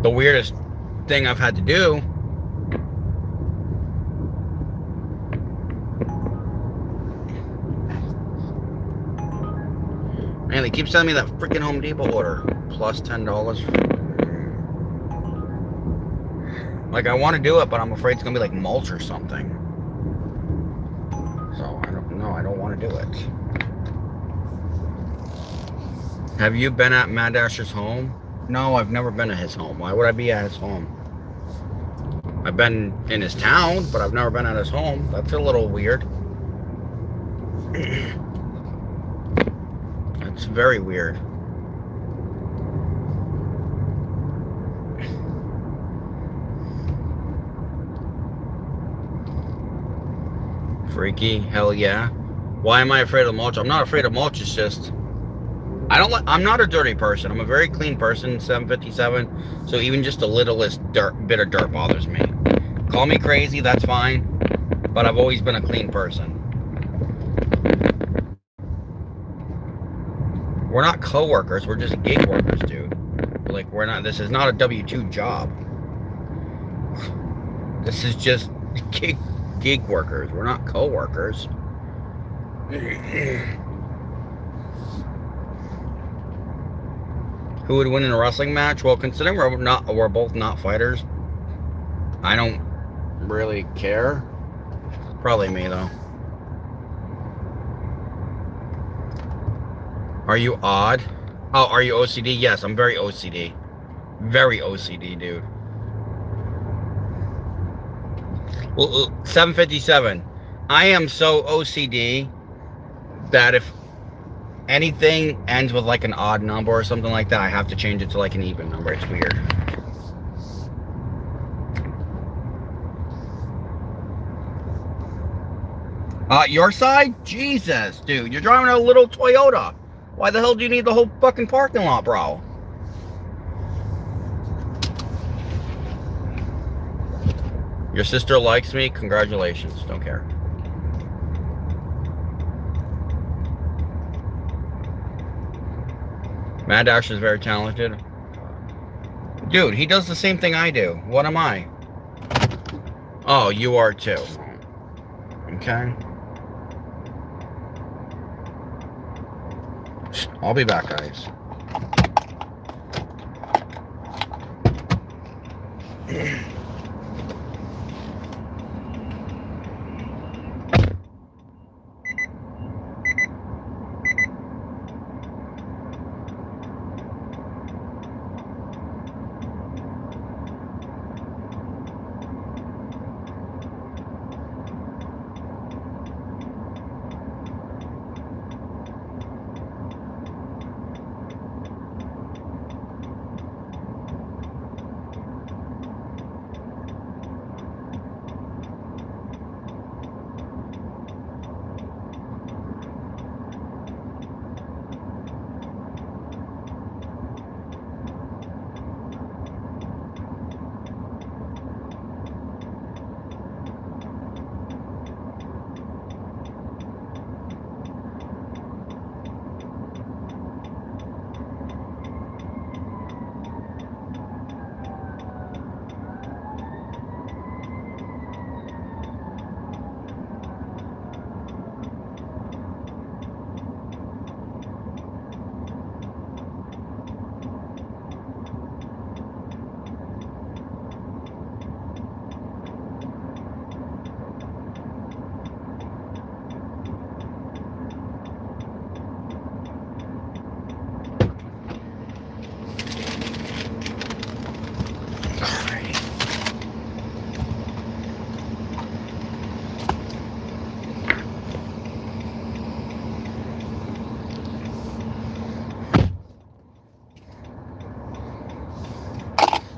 The weirdest thing I've had to do. Man, they keep sending me that freaking Home Depot order. Plus $10. Like, I want to do it, but I'm afraid it's going to be like mulch or something. So, I don't know. I don't want to do it. Have you been at Mad Dasher's home? No, I've never been at his home. Why would I be at his home? I've been in his town, but I've never been at his home. That's a little weird. That's very weird. Freaky, hell yeah. Why am I afraid of mulch? I'm not afraid of mulch. It's just I'm not a dirty person. I'm a very clean person. 757. So even just the littlest bit of dirt bothers me. Call me crazy, that's fine. But I've always been a clean person. We're not co-workers. We're just gig workers, dude. Like, we're not. This is not a W-2 job. This is just gig workers. We're not co-workers. Who would win in a wrestling match? Well, considering we're both not fighters, I don't really care. Probably me, though. Are you odd? Oh, are you OCD? Yes, I'm very OCD. Very OCD, dude. Well, 757. I am so OCD that if anything ends with like an odd number or something like that, I have to change it to like an even number. It's weird. Your side? Jesus, dude. You're driving a little Toyota. Why the hell do you need the whole fucking parking lot, bro? Your sister likes me? Congratulations. Don't care. Mad Dash is very talented. Dude, he does the same thing I do. What am I? Oh, you are too. Okay. I'll be back, guys.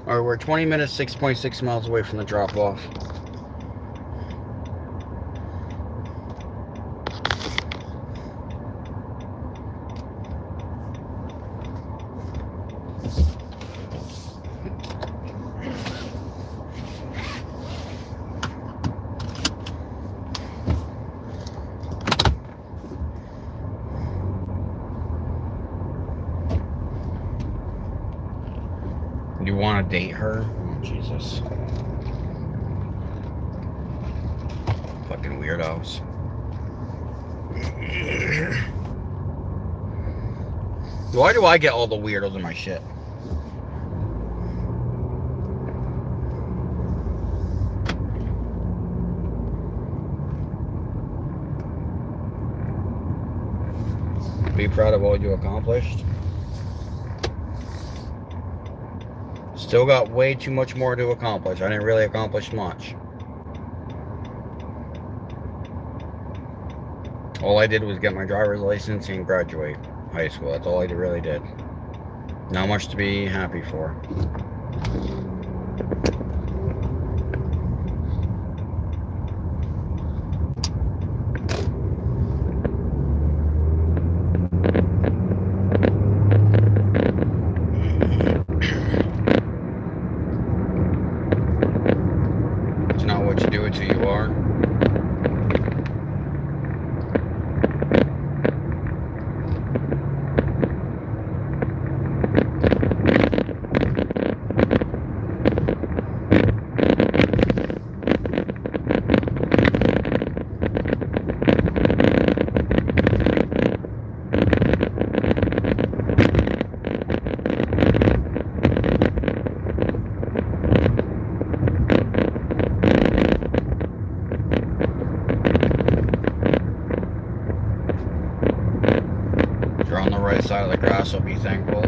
Alright, we're 20 minutes, 6.6 miles away from the drop-off. You want to date her? Oh, Jesus. Fucking weirdos. Why do I get all the weirdos in my shit? Be proud of all you accomplished. Still got way too much more to accomplish. I didn't really accomplish much. All I did was get my driver's license and graduate high school. That's all I really did. Not much to be happy for. It's not what you do, it's who you are. Side of the grass, will be thankful.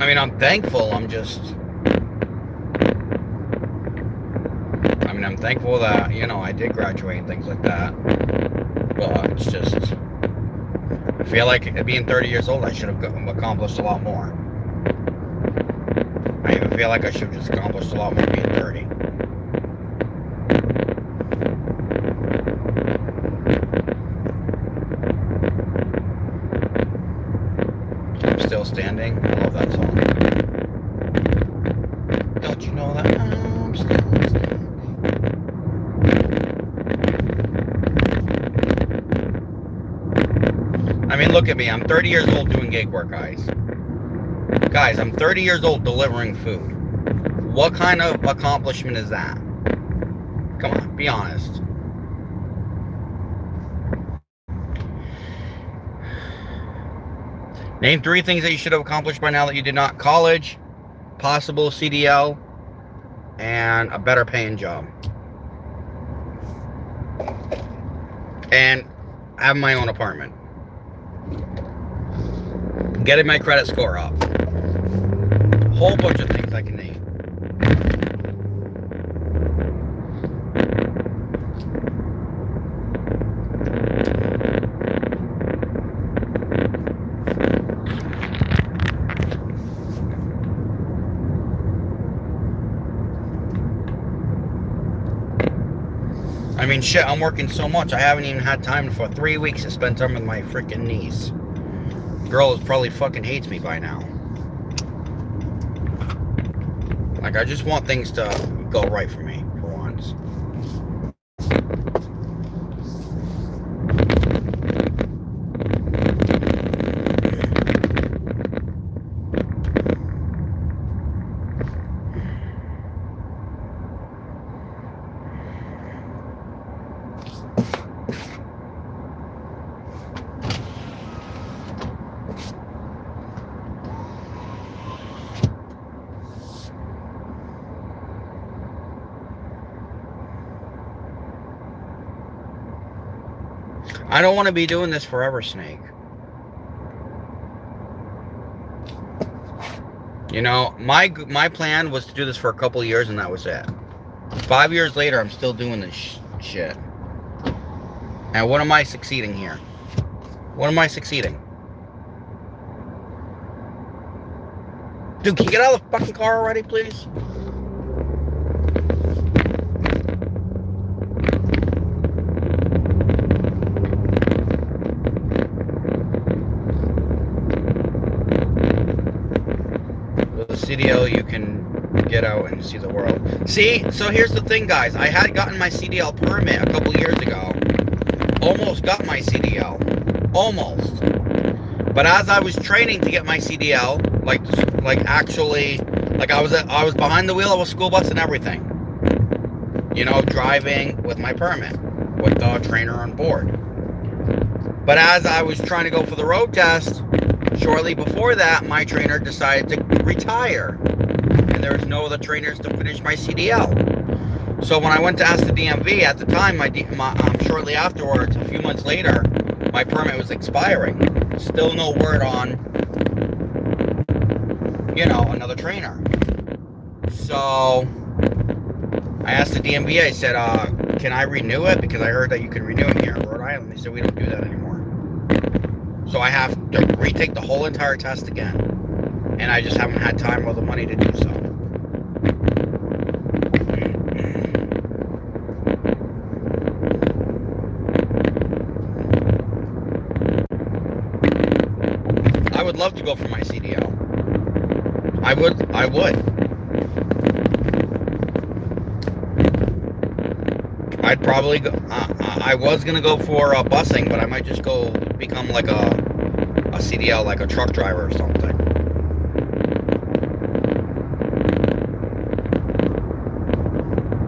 I mean, I'm thankful. I'm thankful that, you know, I did graduate and things like that. But it's just, I feel like being 30 years old, I should have accomplished a lot more. I even feel like I should have just accomplished a lot more being 30. I'm still standing. I love that song. Don't you know that I'm still standing? I mean, look at me. I'm 30 years old doing gig work, guys. Guys, I'm 30 years old delivering food. What kind of accomplishment is that? Come on, be honest. Name 3 things that you should have accomplished by now that you did not. College, possible CDL, and a better paying job. And have my own apartment. Getting my credit score up. Whole bunch of things I can name. I mean, shit, I'm working so much, I haven't even had time for 3 weeks to spend time with my freaking niece. Girl probably fucking hates me by now. Like, I just want things to go right for me, for once. I don't want to be doing this forever, Snake. You know, my plan was to do this for a couple of years and that was it. 5 years later, I'm still doing this shit. And what am I succeeding here? What am I succeeding? Dude, can you get out of the fucking car already, please? CDL, you can get out and see the world. See, so here's the thing, guys. I had gotten my CDL permit a couple years ago. Almost got my CDL. Almost. But as I was training to get my CDL, like actually, like I was behind the wheel of a school bus and everything. You know, driving with my permit, with the trainer on board. But as I was trying to go for the road test, shortly before that, my trainer decided to retire, and there was no other trainers to finish my CDL. So when I went to ask the DMV at the time, shortly afterwards, a few months later, my permit was expiring. Still no word on, you know, another trainer. So I asked the DMV. I said, "Can I renew it? Because I heard that you can renew it here in Rhode Island." They said, "We don't do that anymore." So I have to retake the whole entire test again. And I just haven't had time or the money to do so. I would love to go for my CDL. I would. I'd probably go, I was going to go for busing, but I might just go become like a CDL, like a truck driver or something.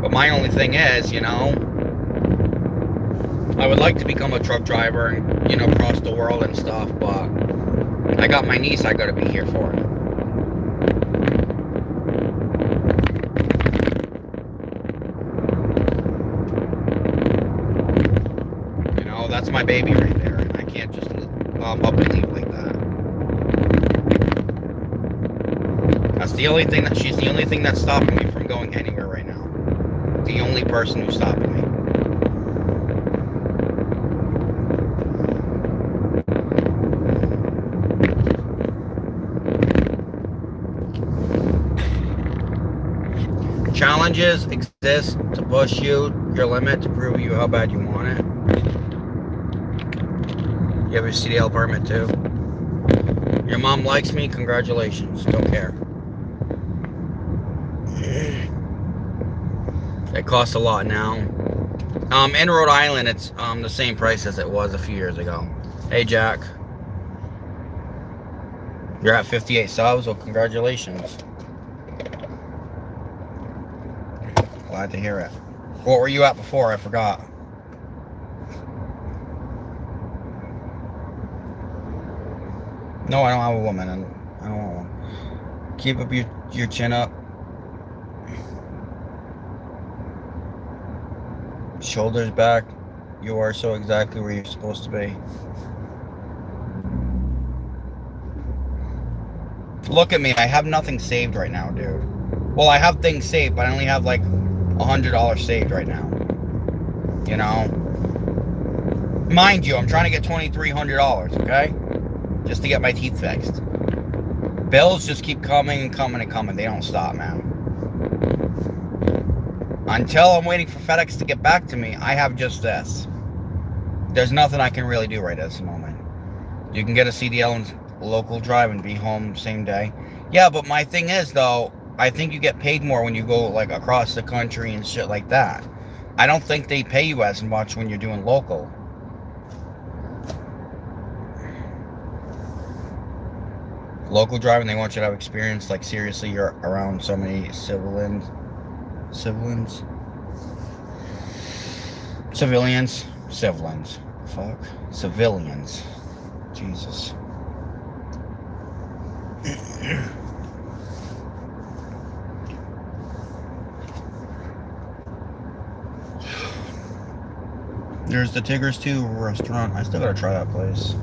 But my only thing is, you know, I would like to become a truck driver and, you know, cross the world and stuff, but I got my niece I got to be here for. You know, that's my baby right there, and I can't just up and leave like that. That's the only thing she's the only thing that's stopping me from going anywhere right now. the only person who's stopping me. Challenges exist to push you your limit, to prove you how bad you want it. You have a CDL permit too. Your mom likes me, congratulations. Don't care. It costs a lot now. In Rhode Island, it's the same price as it was a few years ago. Hey, Jack. You're at 58 subs, well, congratulations. Glad to hear it. What were you at before? I forgot. No, I don't have a woman. I don't want one. Keep up your chin up. Shoulders back. You are so exactly where you're supposed to be. Look at me. I have nothing saved right now, dude. Well, I have things saved, but I only have like $100 saved right now. You know? Mind you, I'm trying to get $2,300, okay? Just to get my teeth fixed. Bills just keep coming and coming and coming. They don't stop, man. Until I'm waiting for FedEx to get back to me, I have just this. There's nothing I can really do right at this moment. You can get a CDL and local drive and be home same day. Yeah, but my thing is, though, I think you get paid more when you go, like, across the country and shit like that. I don't think they pay you as much when you're doing local. Local driving, they want you to have experience, like, seriously, you're around so many civilians. Fuck. Civilians. Jesus. There's the Tigers 2 restaurant. I still gotta try that place.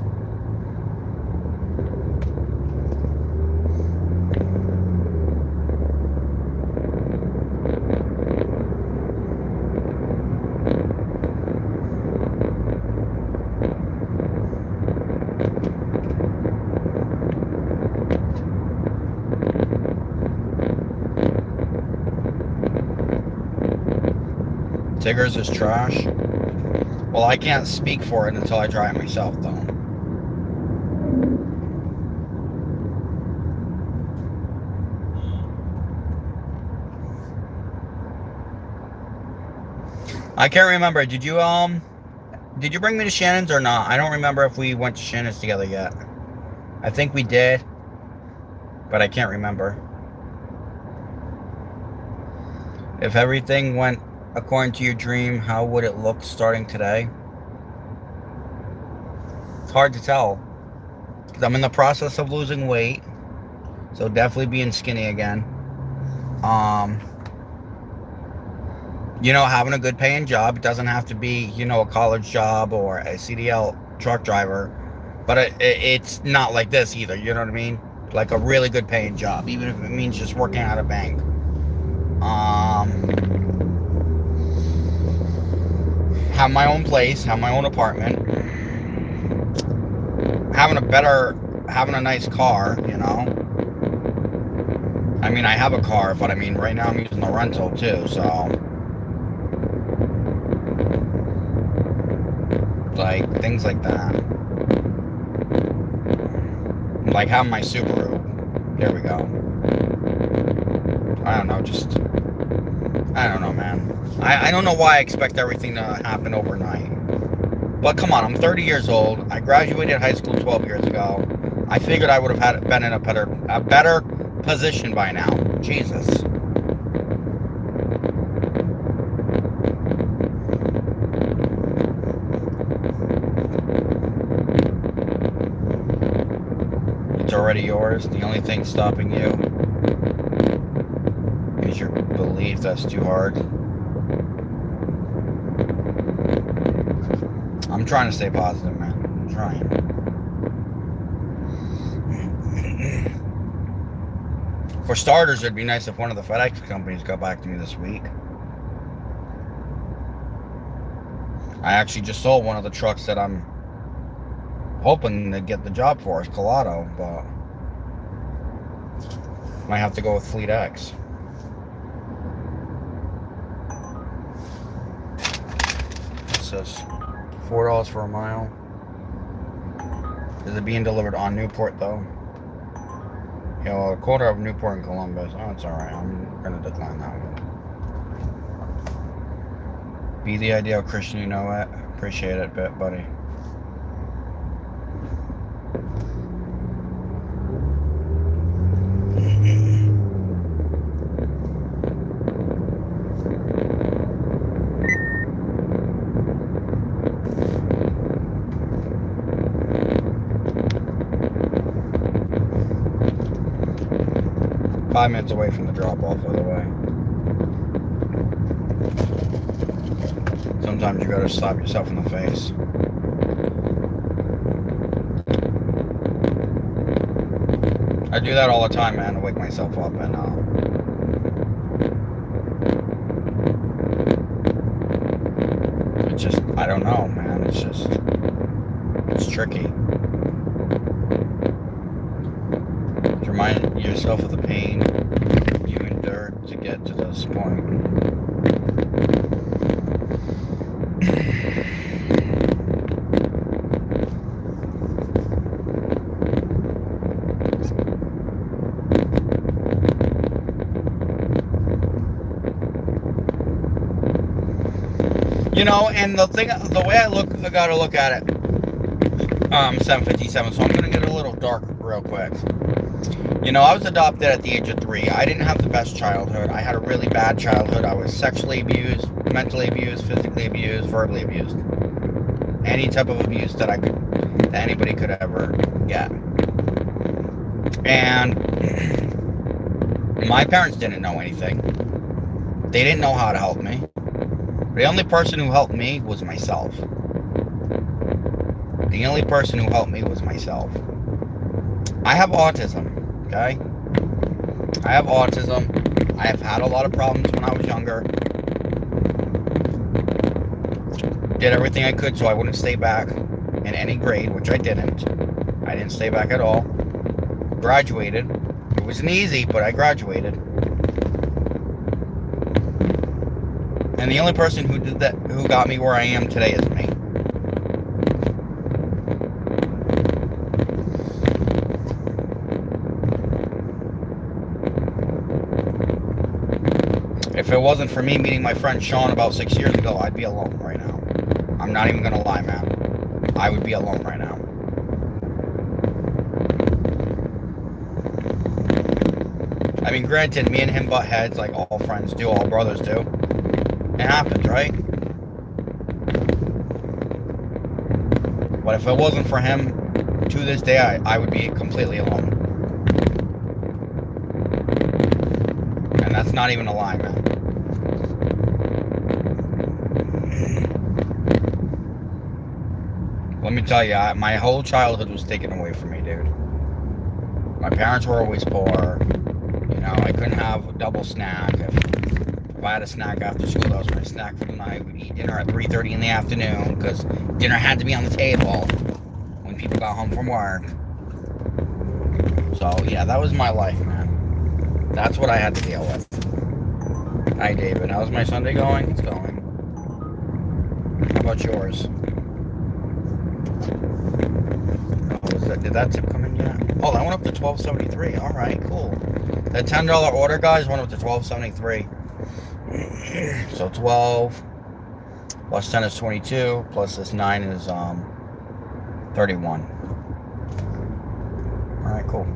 Tigers is trash. Well, I can't speak for it until I try it myself, though. I can't remember. Did you bring me to Shannon's or not? I don't remember if we went to Shannon's together yet. I think we did, but I can't remember. If everything went according to your dream, how would it look starting today? It's hard to tell, because I'm in the process of losing weight, so definitely being skinny again. You know, having a good paying job. It doesn't have to be, you know, a college job or a CDL truck driver, but it's not like this either, you know what I mean? Like a really good paying job, even if it means just working at a bank. Have my own place, have my own apartment, having a nice car, you know. I mean, I have a car, but I mean, right now I'm using the rental too, so like things like that. Like having my Subaru. There we go. I don't know, man. I don't know why I expect everything to happen overnight. But come on, I'm 30 years old. I graduated high school 12 years ago. I figured I would have been in a better position by now. Jesus. It's already yours. The only thing stopping you is your belief that's too hard. I'm trying to stay positive, man. I'm trying. For starters, it'd be nice if one of the FedEx companies got back to me this week. I actually just sold one of the trucks that I'm hoping to get the job for. It's Collado, but might have to go with Fleet X. What's this? $4 for a mile. Is it being delivered on Newport though? Yeah, well, a quarter of Newport and Columbus. Oh, it's alright. I'm gonna decline that one. Be the ideal Christian, you know it. Appreciate it, buddy. Five minutes away from the drop-off, by the way. Sometimes you gotta slap yourself in the face. I do that all the time, man, to wake myself up, and it's just, I don't know, man, it's tricky. Remind yourself of the pain you endured to get to this point. You know, and the way I gotta look at it, 7:57, so I'm gonna get a little dark real quick. You know, I was adopted at the age of 3. I didn't have the best childhood. I had a really bad childhood. I was sexually abused, mentally abused, physically abused, verbally abused. Any type of abuse that anybody could ever get. And my parents didn't know anything. They didn't know how to help me. The only person who helped me was myself. The only person who helped me was myself. I have autism. Okay? I have autism. I have had a lot of problems when I was younger. Did everything I could so I wouldn't stay back in any grade, which I didn't. I didn't stay back at all. Graduated. It wasn't easy, but I graduated. And the only person who did that, who got me where I am today, is me. If it wasn't for me meeting my friend Sean about 6 years ago, I'd be alone right now. I'm not even gonna lie, man. I would be alone right now. I mean, granted, me and him butt heads like all friends do, all brothers do. It happens, right? But if it wasn't for him, to this day, I would be completely alone. And that's not even a lie, man. Let me tell you, my whole childhood was taken away from me, dude. My parents were always poor. You know, I couldn't have a double snack. If I had a snack after school, that was my snack for the night. We'd eat dinner at 3:30 in the afternoon because dinner had to be on the table when people got home from work. So, yeah, that was my life, man. That's what I had to deal with. Hi, David. How's my Sunday going? It's going. How about yours? Did that tip come in yet? Oh, that went up to $12.73. All right, cool. That $10 order, guys, went up to $12.73. So 12 plus 10 is 22, plus this 9 is 31. All right, cool.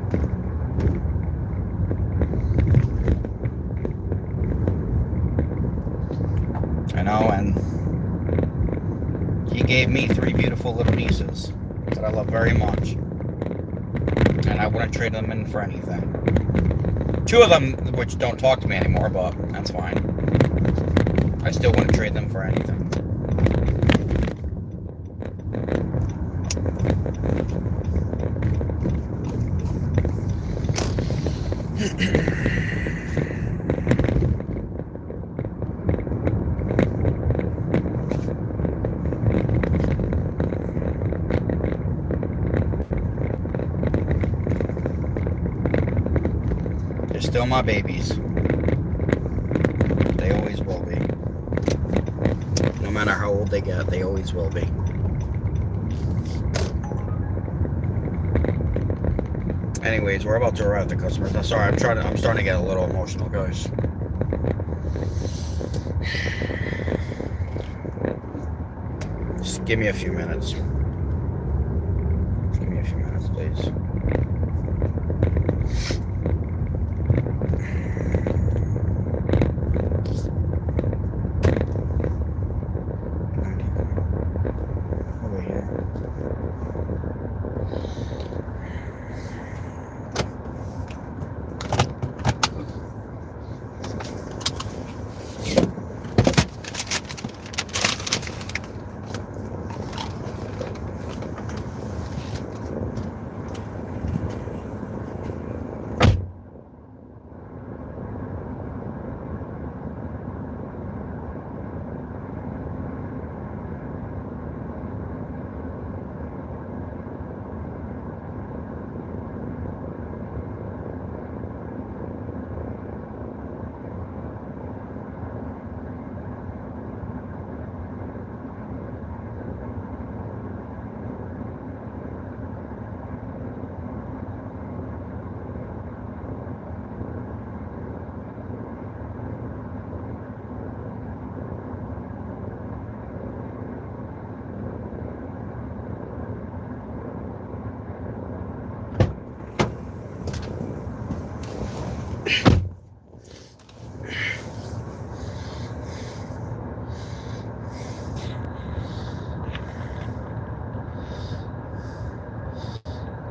I know, and he gave me 3 beautiful little nieces that I love very much, and I wouldn't trade them in for anything. 2 of them, which don't talk to me anymore, but that's fine. I still wouldn't trade them for anything. still my babies. They always will be. No matter how old they get, they always will be. Anyways, we're about to arrive at the customers. I'm sorry, I'm starting to get a little emotional, guys. Just give me a few minutes. Just give me a few minutes, please. Over here.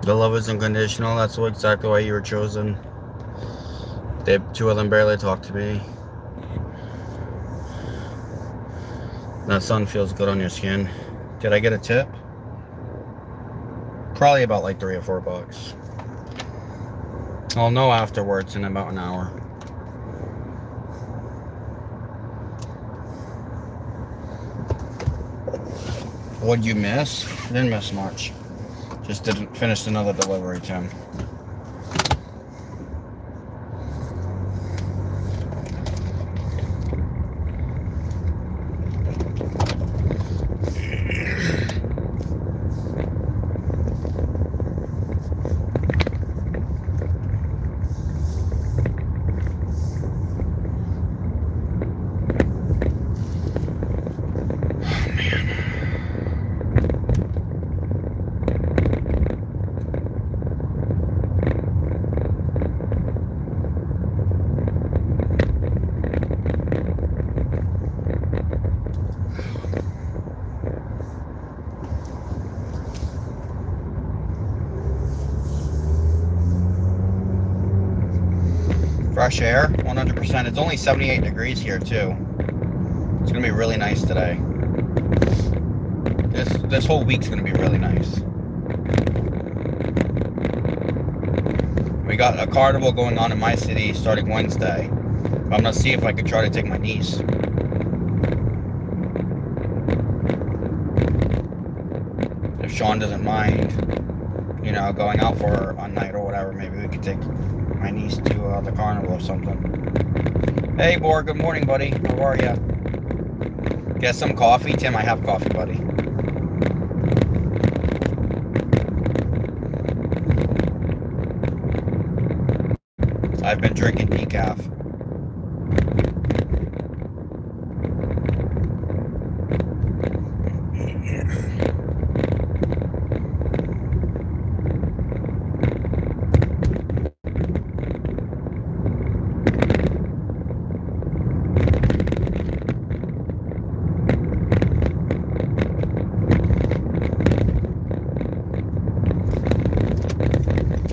The love is unconditional. That's exactly why you were chosen. Two of them barely talk to me. That sun feels good on your skin. Did I get a tip? Probably about like $3 or $4. I'll know afterwards in about an hour. What'd you miss? Didn't miss much. Just didn't finish another delivery, Tim. Fresh air, 100%. It's only 78 degrees here too. It's gonna be really nice today. This whole week's gonna be really nice. We got a carnival going on in my city starting Wednesday. I'm gonna see if I can try to take my niece. If Sean doesn't mind, you know, going out for a night or whatever, maybe we could take my niece to the carnival or something. Hey, Borg, good morning, buddy. How are ya? Get some coffee? Tim, I have coffee, buddy. I've been drinking decaf.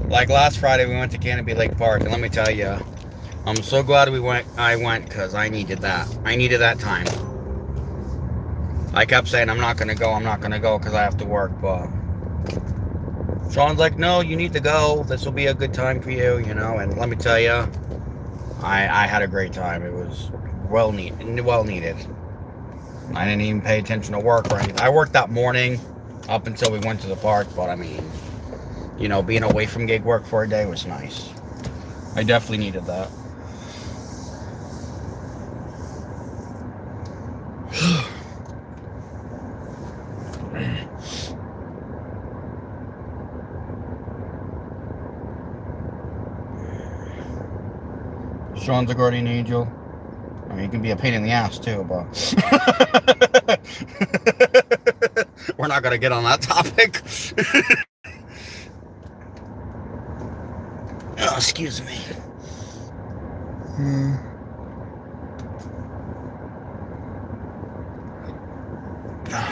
Like last Friday, we went to Canopy Lake Park, and let me tell you, I'm so glad I went because I needed that. I needed that time. I kept saying, I'm not going to go, because I have to work, but Sean's like, no, you need to go. This will be a good time for you, you know, and let me tell you, I had a great time. It was well needed. I didn't even pay attention to work or anything. I worked that morning up until we went to the park, but I mean, you know, being away from gig work for a day was nice. I definitely needed that. Sean's a guardian angel. I mean, he can be a pain in the ass too, but we're not gonna get on that topic. Oh, excuse me.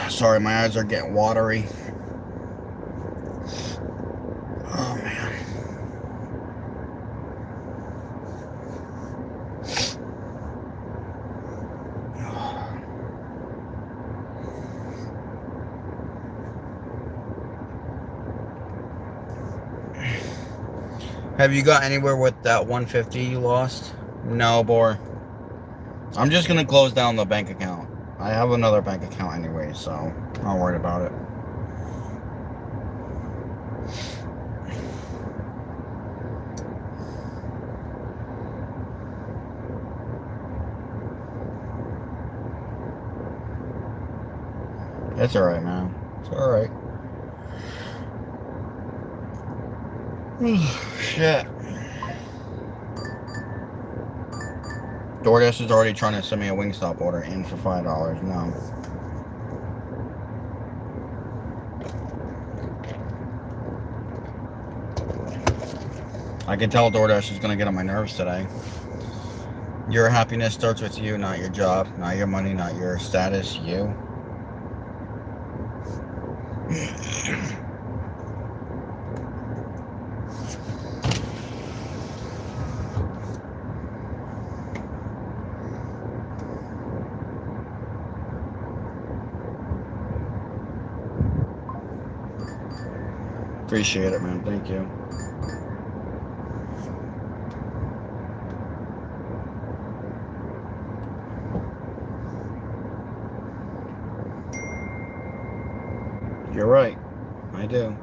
Sorry, my eyes are getting watery. Oh man. Have you got anywhere with that 150 you lost? No, boy. I'm just gonna close down the bank account. I have another bank account anyway, so I'm not worried about it. It's alright, man. It's alright. Shit. DoorDash is already trying to send me a Wingstop order in for $5. No. I can tell DoorDash is going to get on my nerves today. Your happiness starts with you, not your job, not your money, not your status, you. Appreciate it, man. Thank you. You're right. I do.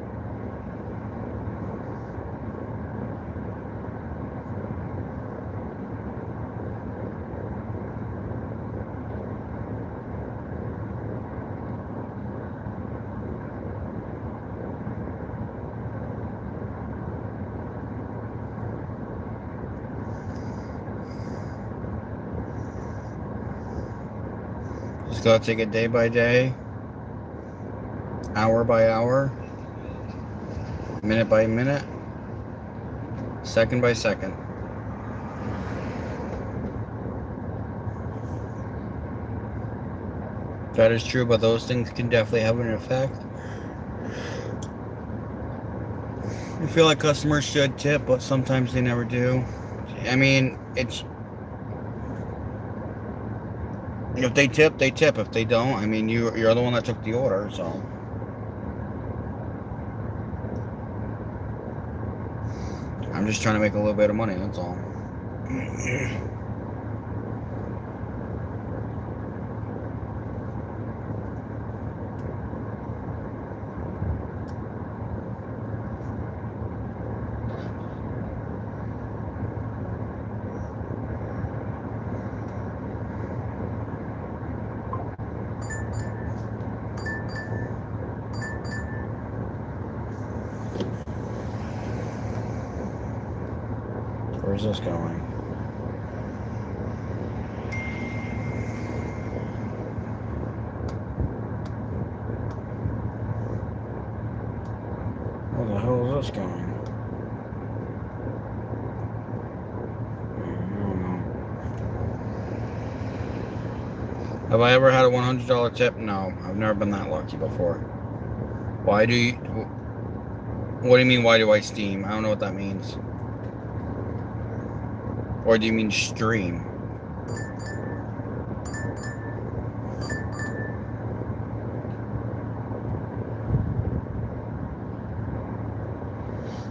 Just gotta take it day by day, hour by hour, minute by minute, second by second. That is true, but those things can definitely have an effect. I feel like customers should tip, but sometimes they never do. I mean, it's... If they tip, they tip. If they don't, I mean, you're the one that took the order, so... I'm just trying to make a little bit of money, that's all. Where's this going? Where the hell is this going? I don't know. Have I ever had a $100 tip? No, I've never been that lucky before. Why do you... What do you mean, why do I steam? I don't know what that means. Or do you mean stream?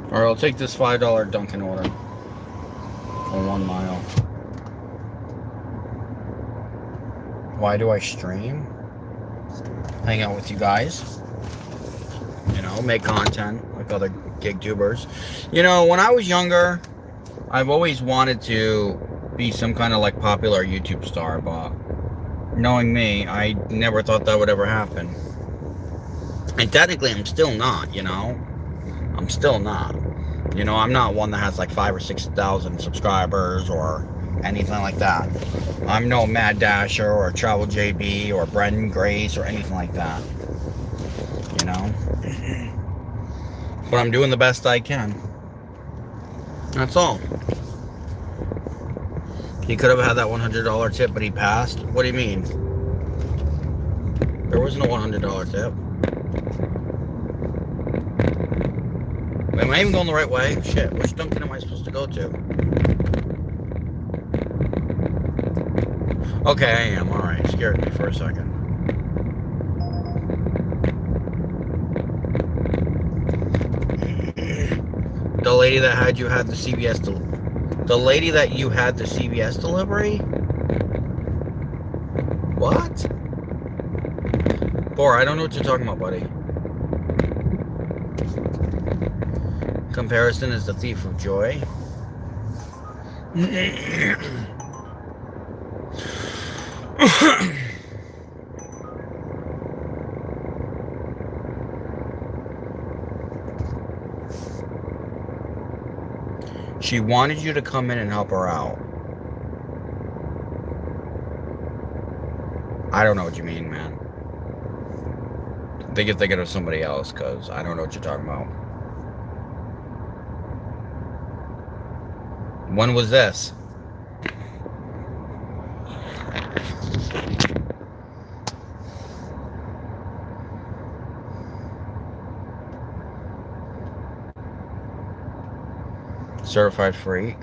Or I'll take this $5 Dunkin' order for 1 mile. Why do I stream? Hang out with you guys. You know, make content like other gig tubers. You know, when I was younger, I've always wanted to be some kind of like popular YouTube star, but knowing me, I never thought that would ever happen. And technically, I'm still not, you know? I'm still not. You know, I'm not one that has like 5,000 or 6,000 subscribers or anything like that. I'm no Mad Dasher or Travel JB or Brendan Grace or anything like that. You know? But I'm doing the best I can. That's all. He could have had that $100 tip, but he passed. What do you mean? There was no $100 tip. Am I even going the right way? Shit, which Dunkin' am I supposed to go to? Okay, I am. Alright, scared me for a second. The lady that had you had the CVS the lady that you had the CVS delivery? What? Bora, I don't know what you're talking about, buddy. Comparison is the thief of joy. She wanted you to come in and help her out. I don't know what you mean, man. I think you're thinking of somebody else, because I don't know what you're talking about. When was this? Certified freak.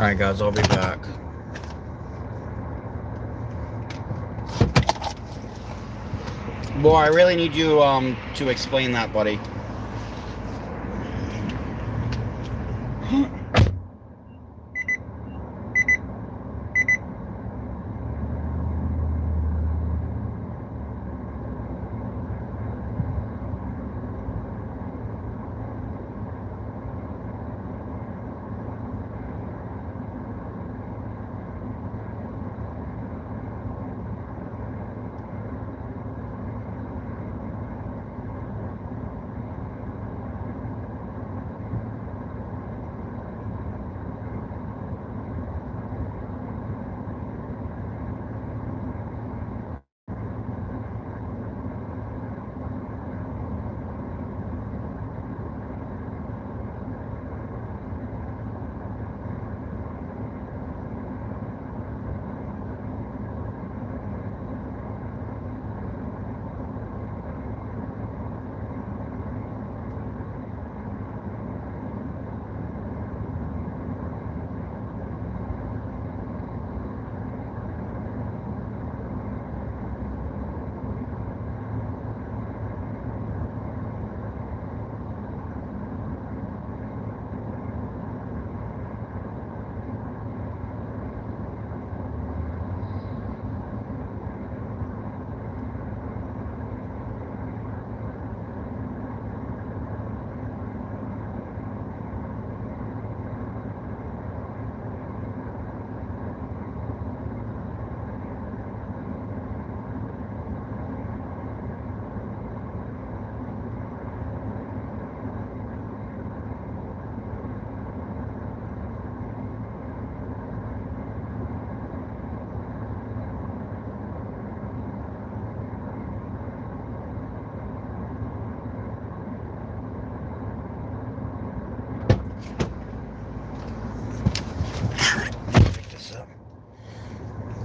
Alright guys, I'll be back. Boy, I really need you to explain that, buddy.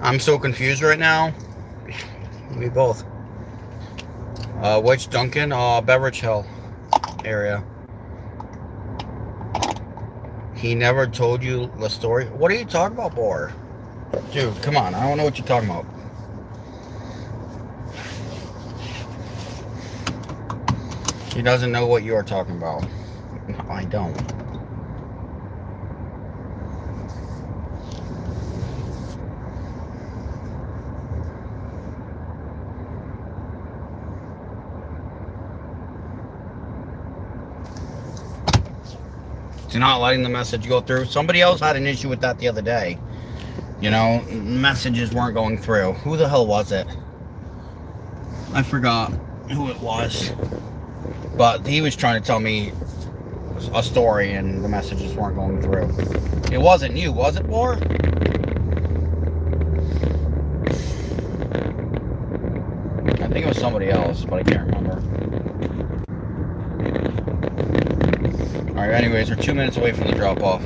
I'm so confused right now. We both. Which Dunkin'? Beverage Hill area. He never told you the story? What are you talking about, boy? Dude, come on. I don't know what you're talking about. He doesn't know what you are talking about. No, I don't. You're not letting the message go through. Somebody else had an issue with that the other day. You know, messages weren't going through. Who the hell was it? I forgot who it was. But he was trying to tell me a story and the messages weren't going through. It wasn't you, was it, War? I think it was somebody else, but I can't remember. Alright, anyways, we're 2 minutes away from the drop-off.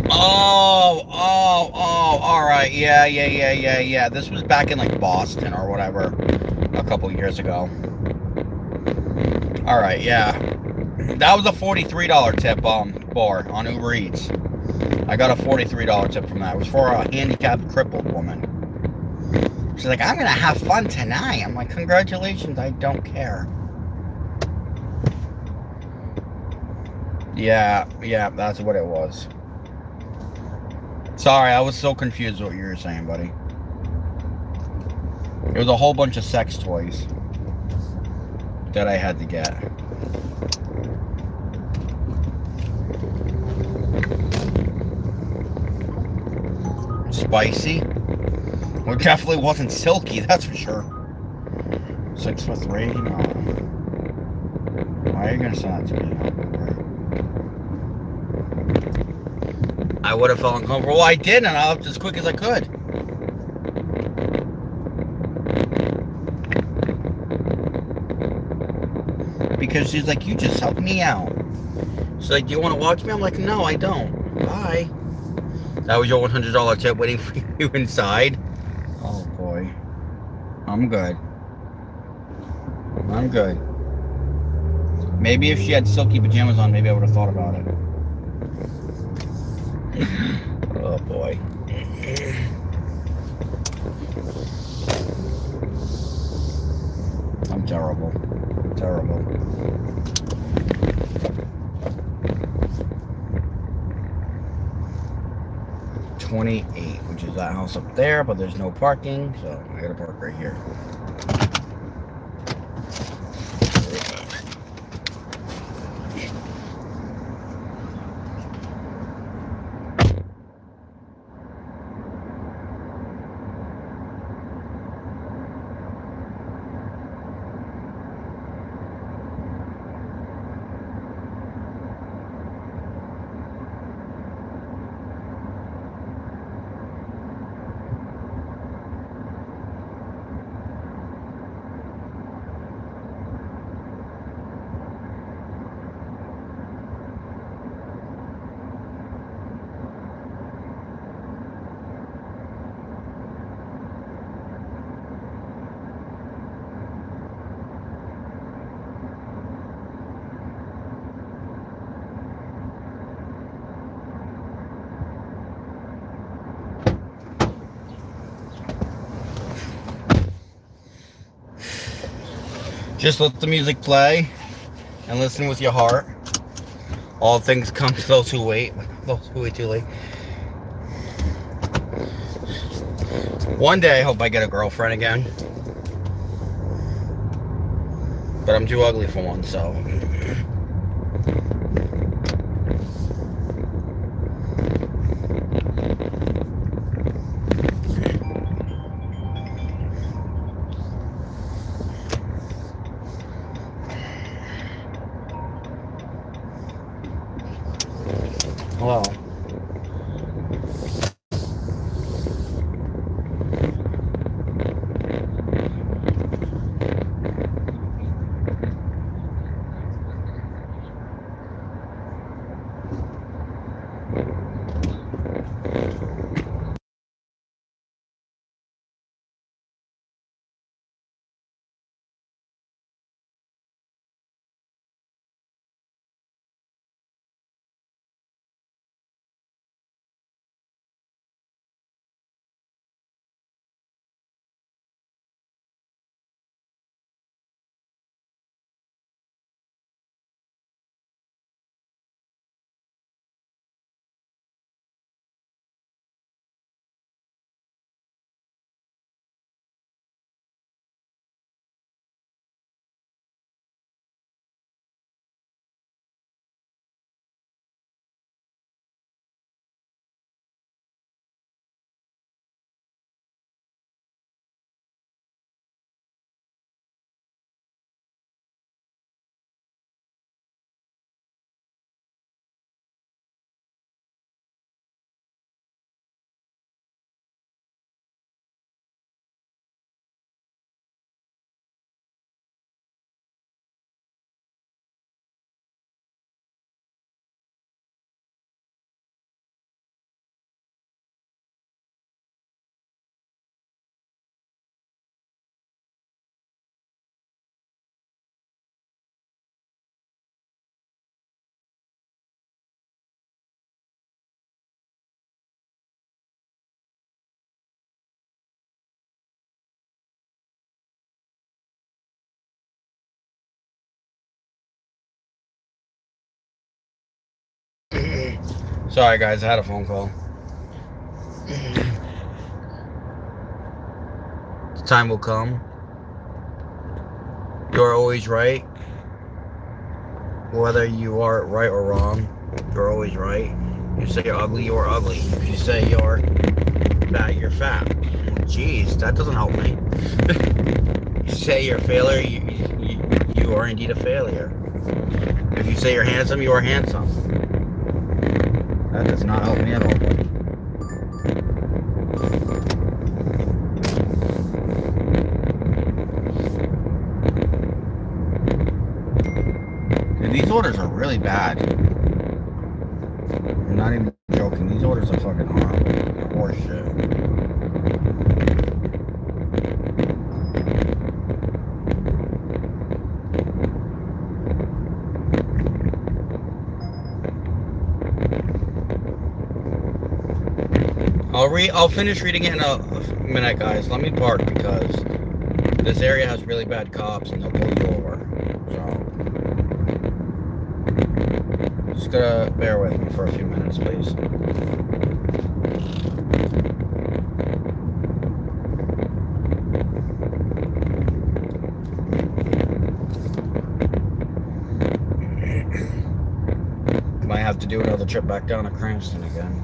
Oh, alright, yeah. This was back in, like, Boston or whatever, a couple years ago. Alright, yeah. That was a $43 tip, bar on Uber Eats. I got a $43 tip from that. It was for a handicapped, crippled woman. She's like, I'm gonna have fun tonight. I'm like, congratulations, I don't care. Yeah, that's what it was. Sorry, I was so confused with what you were saying, buddy. It was a whole bunch of sex toys that I had to get. Spicy? Well, it definitely wasn't silky, that's for sure. 6'3", no. Why are you gonna send that to me? I would have felt uncomfortable. Well, I did, and I left as quick as I could. Because she's like, you just helped me out. She's like, do you want to watch me? I'm like, no, I don't. Bye. That was your $100 tip waiting for you inside. Oh, boy. I'm good. I'm good. Maybe if she had silky pajamas on, maybe I would have thought about it. Oh, boy. I'm terrible. Terrible. $28, which is that house up there, but there's no parking, so I gotta park right here. Just let the music play and listen with your heart. All things come to those who wait. Those who wait too late. One day I hope I get a girlfriend again. But I'm too ugly for one, so. Hello. Sorry, guys, I had a phone call. The time will come. You're always right. Whether you are right or wrong, you're always right. You say you're ugly, you're ugly. If you say you're fat, you're fat. Well, geez, that doesn't help me. You say you're a failure, you are indeed a failure. If you say you're handsome, you are handsome. That does not help me at all. Dude, these orders are really bad. I'm not even joking. These orders are fucking horrible. Horse shit. I'll finish reading it in a minute, guys. Let me park because this area has really bad cops and they'll pull you over. So just gotta bear with me for a few minutes, please. Might have to do another trip back down to Cranston again.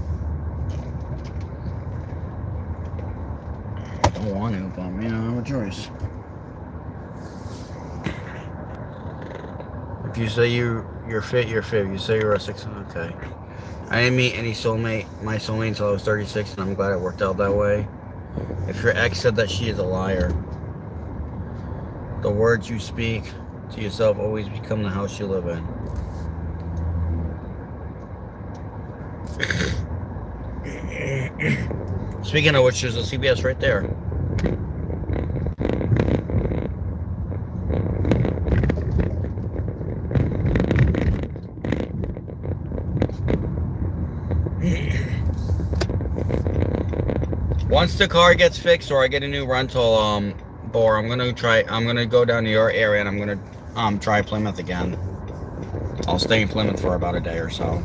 Don't want to, but you know, I have a choice. If you say you're fit, you're fit. If you say you're a 6, okay. I didn't meet my soulmate until I was 36, and I'm glad it worked out that way. If your ex said that, she is a liar. The words you speak to yourself always become the house you live in. Speaking of which, there's a CBS right there. Once the car gets fixed or I get a new rental bore, I'm gonna go down to your area and I'm gonna try Plymouth again. I'll stay in Plymouth for about a day or so.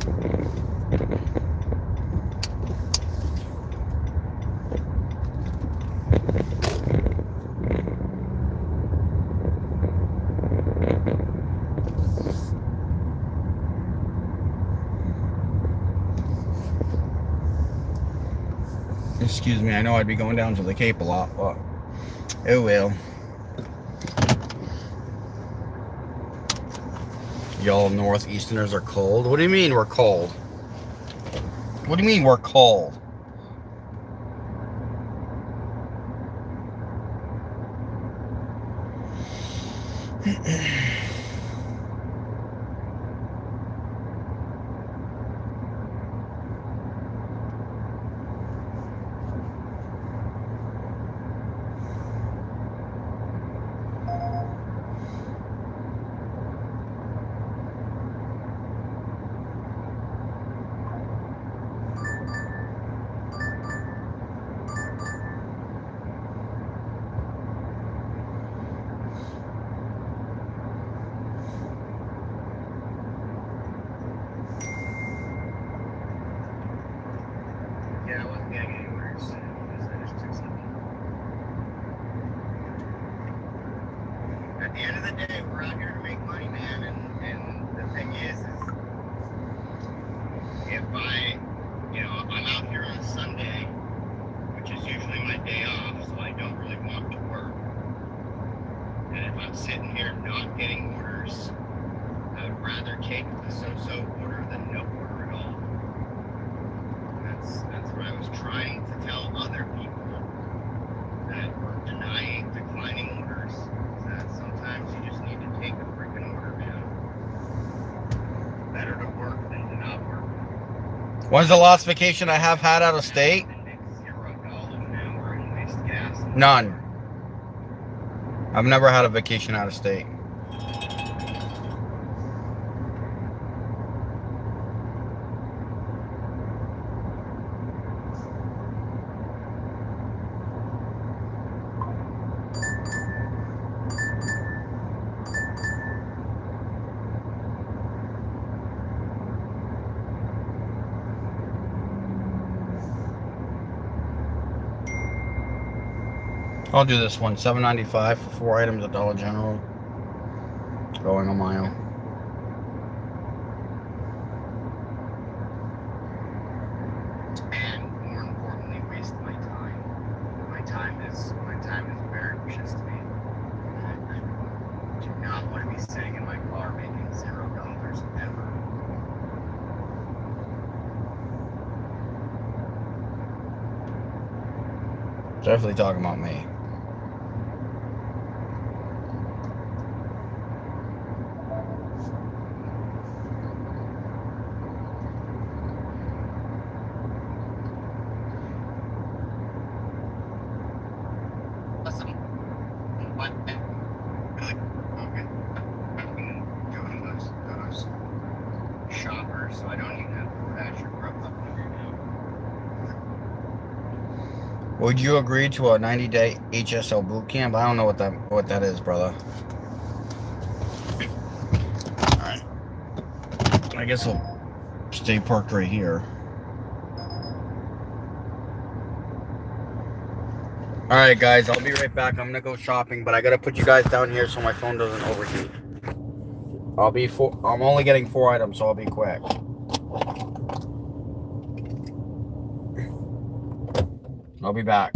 Excuse me, I know I'd be going down to the Cape a lot, but it will. Y'all Northeasterners are cold? What do you mean we're cold? What do you mean we're cold? At the end of the day, we're out here to make money, man, and the thing is if I'm out here on Sunday, which is usually my day off, so I don't really want to work, and if I'm sitting here not getting orders, I would rather take the so-so order than no order at all. That's what I was trying to tell other people that were declining orders. That sometimes you just need to take a freaking order, man. Better to work than to not work. When's the last vacation I have had out of state? None. I've never had a vacation out of state. I'll do this one. $7.95 for 4 items at Dollar General. Going a mile. And more importantly, waste my time. My time is very precious to me. I do not want to be sitting in my car making $0 ever. Definitely talking about me. Listen, what? Good. Okay. I've been doing those shoppers, so I don't even have DoorDash or Grubhub right now. Would you agree to a 90-day HSL boot camp? I don't know what that is, brother. Alright. I guess I'll stay parked right here. Alright guys, I'll be right back. I'm gonna go shopping, but I gotta put you guys down here so my phone doesn't overheat. I'm only getting 4 items, so I'll be quick. I'll be back.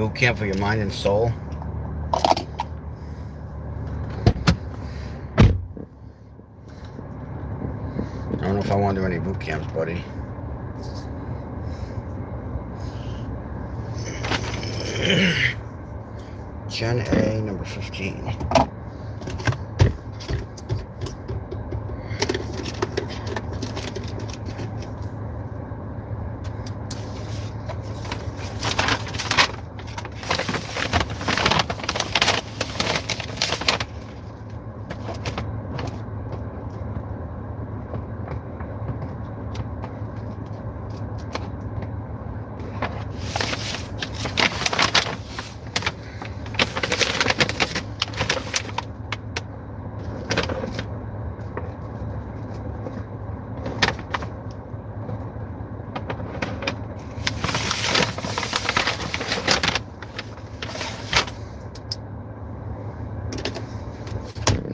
boot camp for your mind and soul. I don't know if I want to do any boot camps, buddy. Gen A, number 15.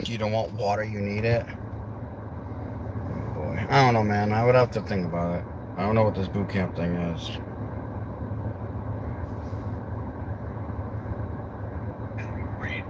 You don't want water, you need it. Oh boy, I don't know, man. I would have to think about it. I don't know what this boot camp thing is. Great.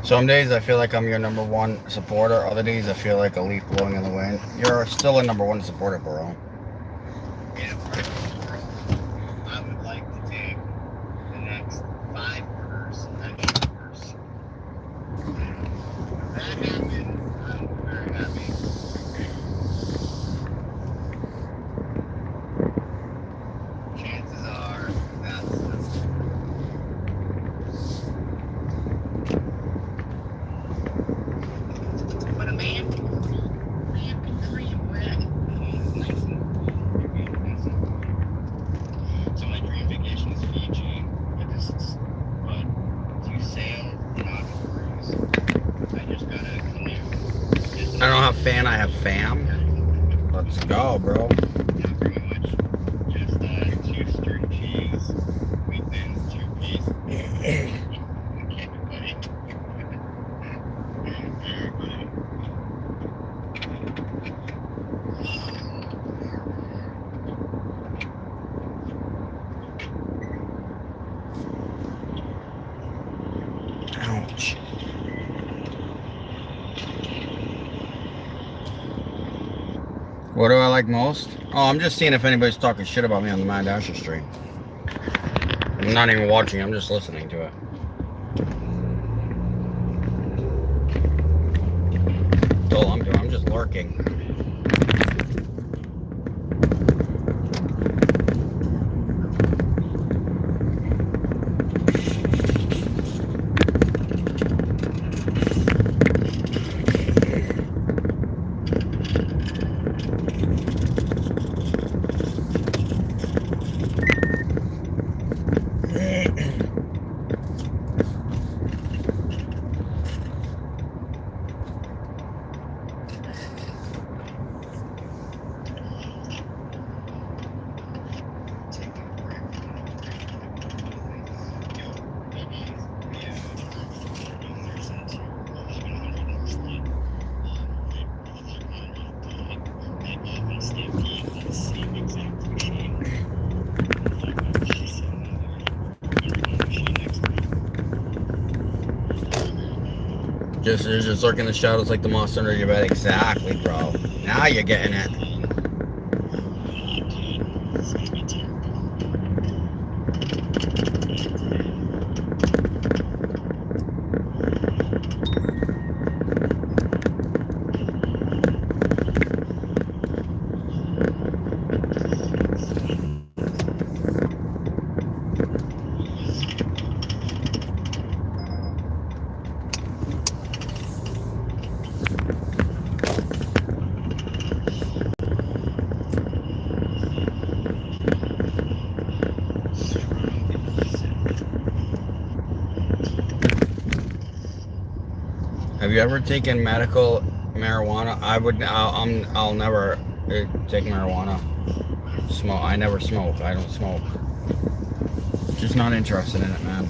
Some days I feel like I'm your number one supporter. Other days I feel like a leaf blowing in the wind. You're still a number one supporter, bro. Yeah, I would like to take the next 5 orders at Shoppers. If that happens, I'm very happy. Chances are that's but a man can dream red. It's nice and so my dream vacation is Fiji, but to sail, not to cruise. I just got a canoe. I don't have fan, I have fam. Let's go, bro. Not very much. Just 2 string cheese, wheat thins, 2 piece. Okay, buddy. Everybody. Ouch. What do I like most? Oh, I'm just seeing if anybody's talking shit about me on the Mad Dasher stream. I'm not even watching, I'm just listening to it. That's all I'm doing, I'm just lurking. You're just lurking in the shadows like the monster under your bed. Exactly, bro. Now you're getting it. Have you ever taken medical marijuana? I'll never take marijuana. smoke. I never smoke. I don't smoke. Just not interested in it, man.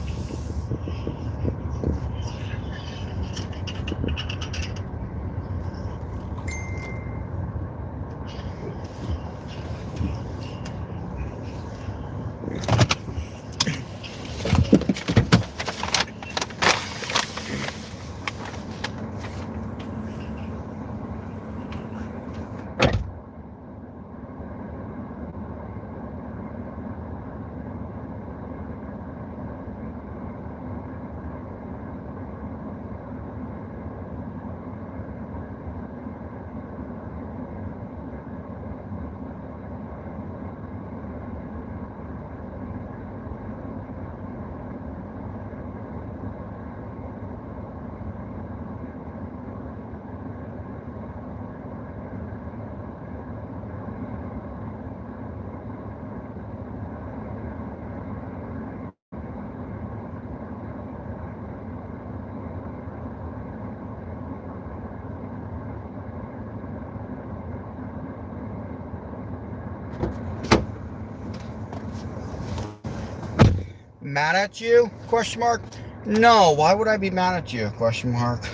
Mad at you? Question mark. No, why would I be mad at you? Question mark.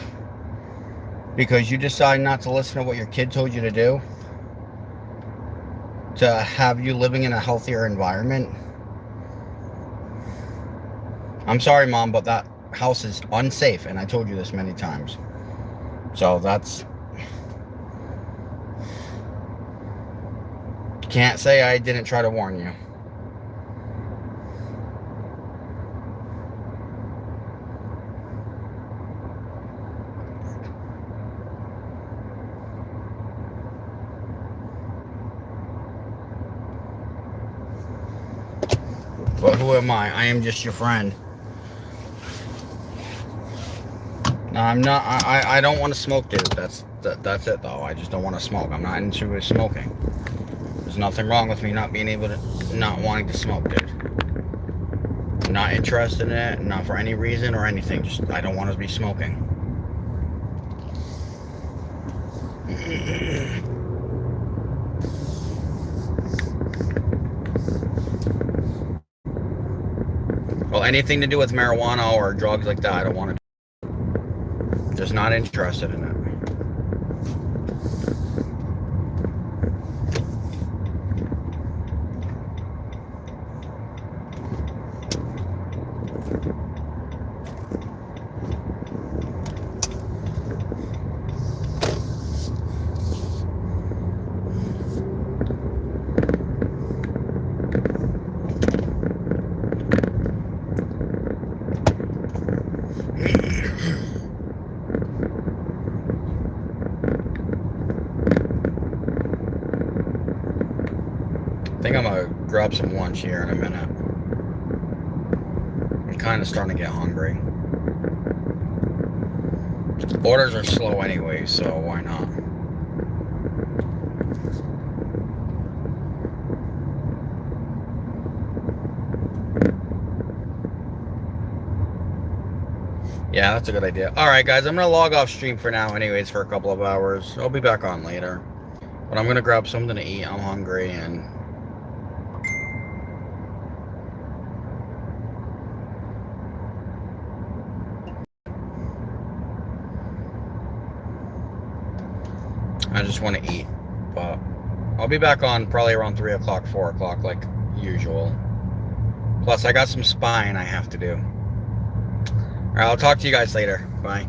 Because you decide not to listen to what your kid told you to do? To have you living in a healthier environment? I'm sorry, Mom, but that house is unsafe, and I told you this many times. So that's... Can't say I didn't try to warn you. But who am I? I am just your friend. No, I'm not. I don't want to smoke, dude. That's it, though. I just don't want to smoke. I'm not into smoking. There's nothing wrong with me not being able to, not wanting to smoke, dude. I'm not interested in it, not for any reason or anything. Just, I don't want to be smoking. Well, anything to do with marijuana or drugs like that, I don't want to do. Just not interested in it. I think I'm gonna grab some lunch here in a minute. I'm kind of starting to get hungry. Orders are slow anyway, so why not? Yeah, that's a good idea. Alright guys, I'm gonna log off stream for now anyways for a couple of hours. I'll be back on later. But I'm gonna grab something to eat. I'm hungry and... I just want to eat, but I'll be back on probably around 3 o'clock, 4 o'clock, like usual. Plus, I got some spying I have to do. All right, I'll talk to you guys later. Bye.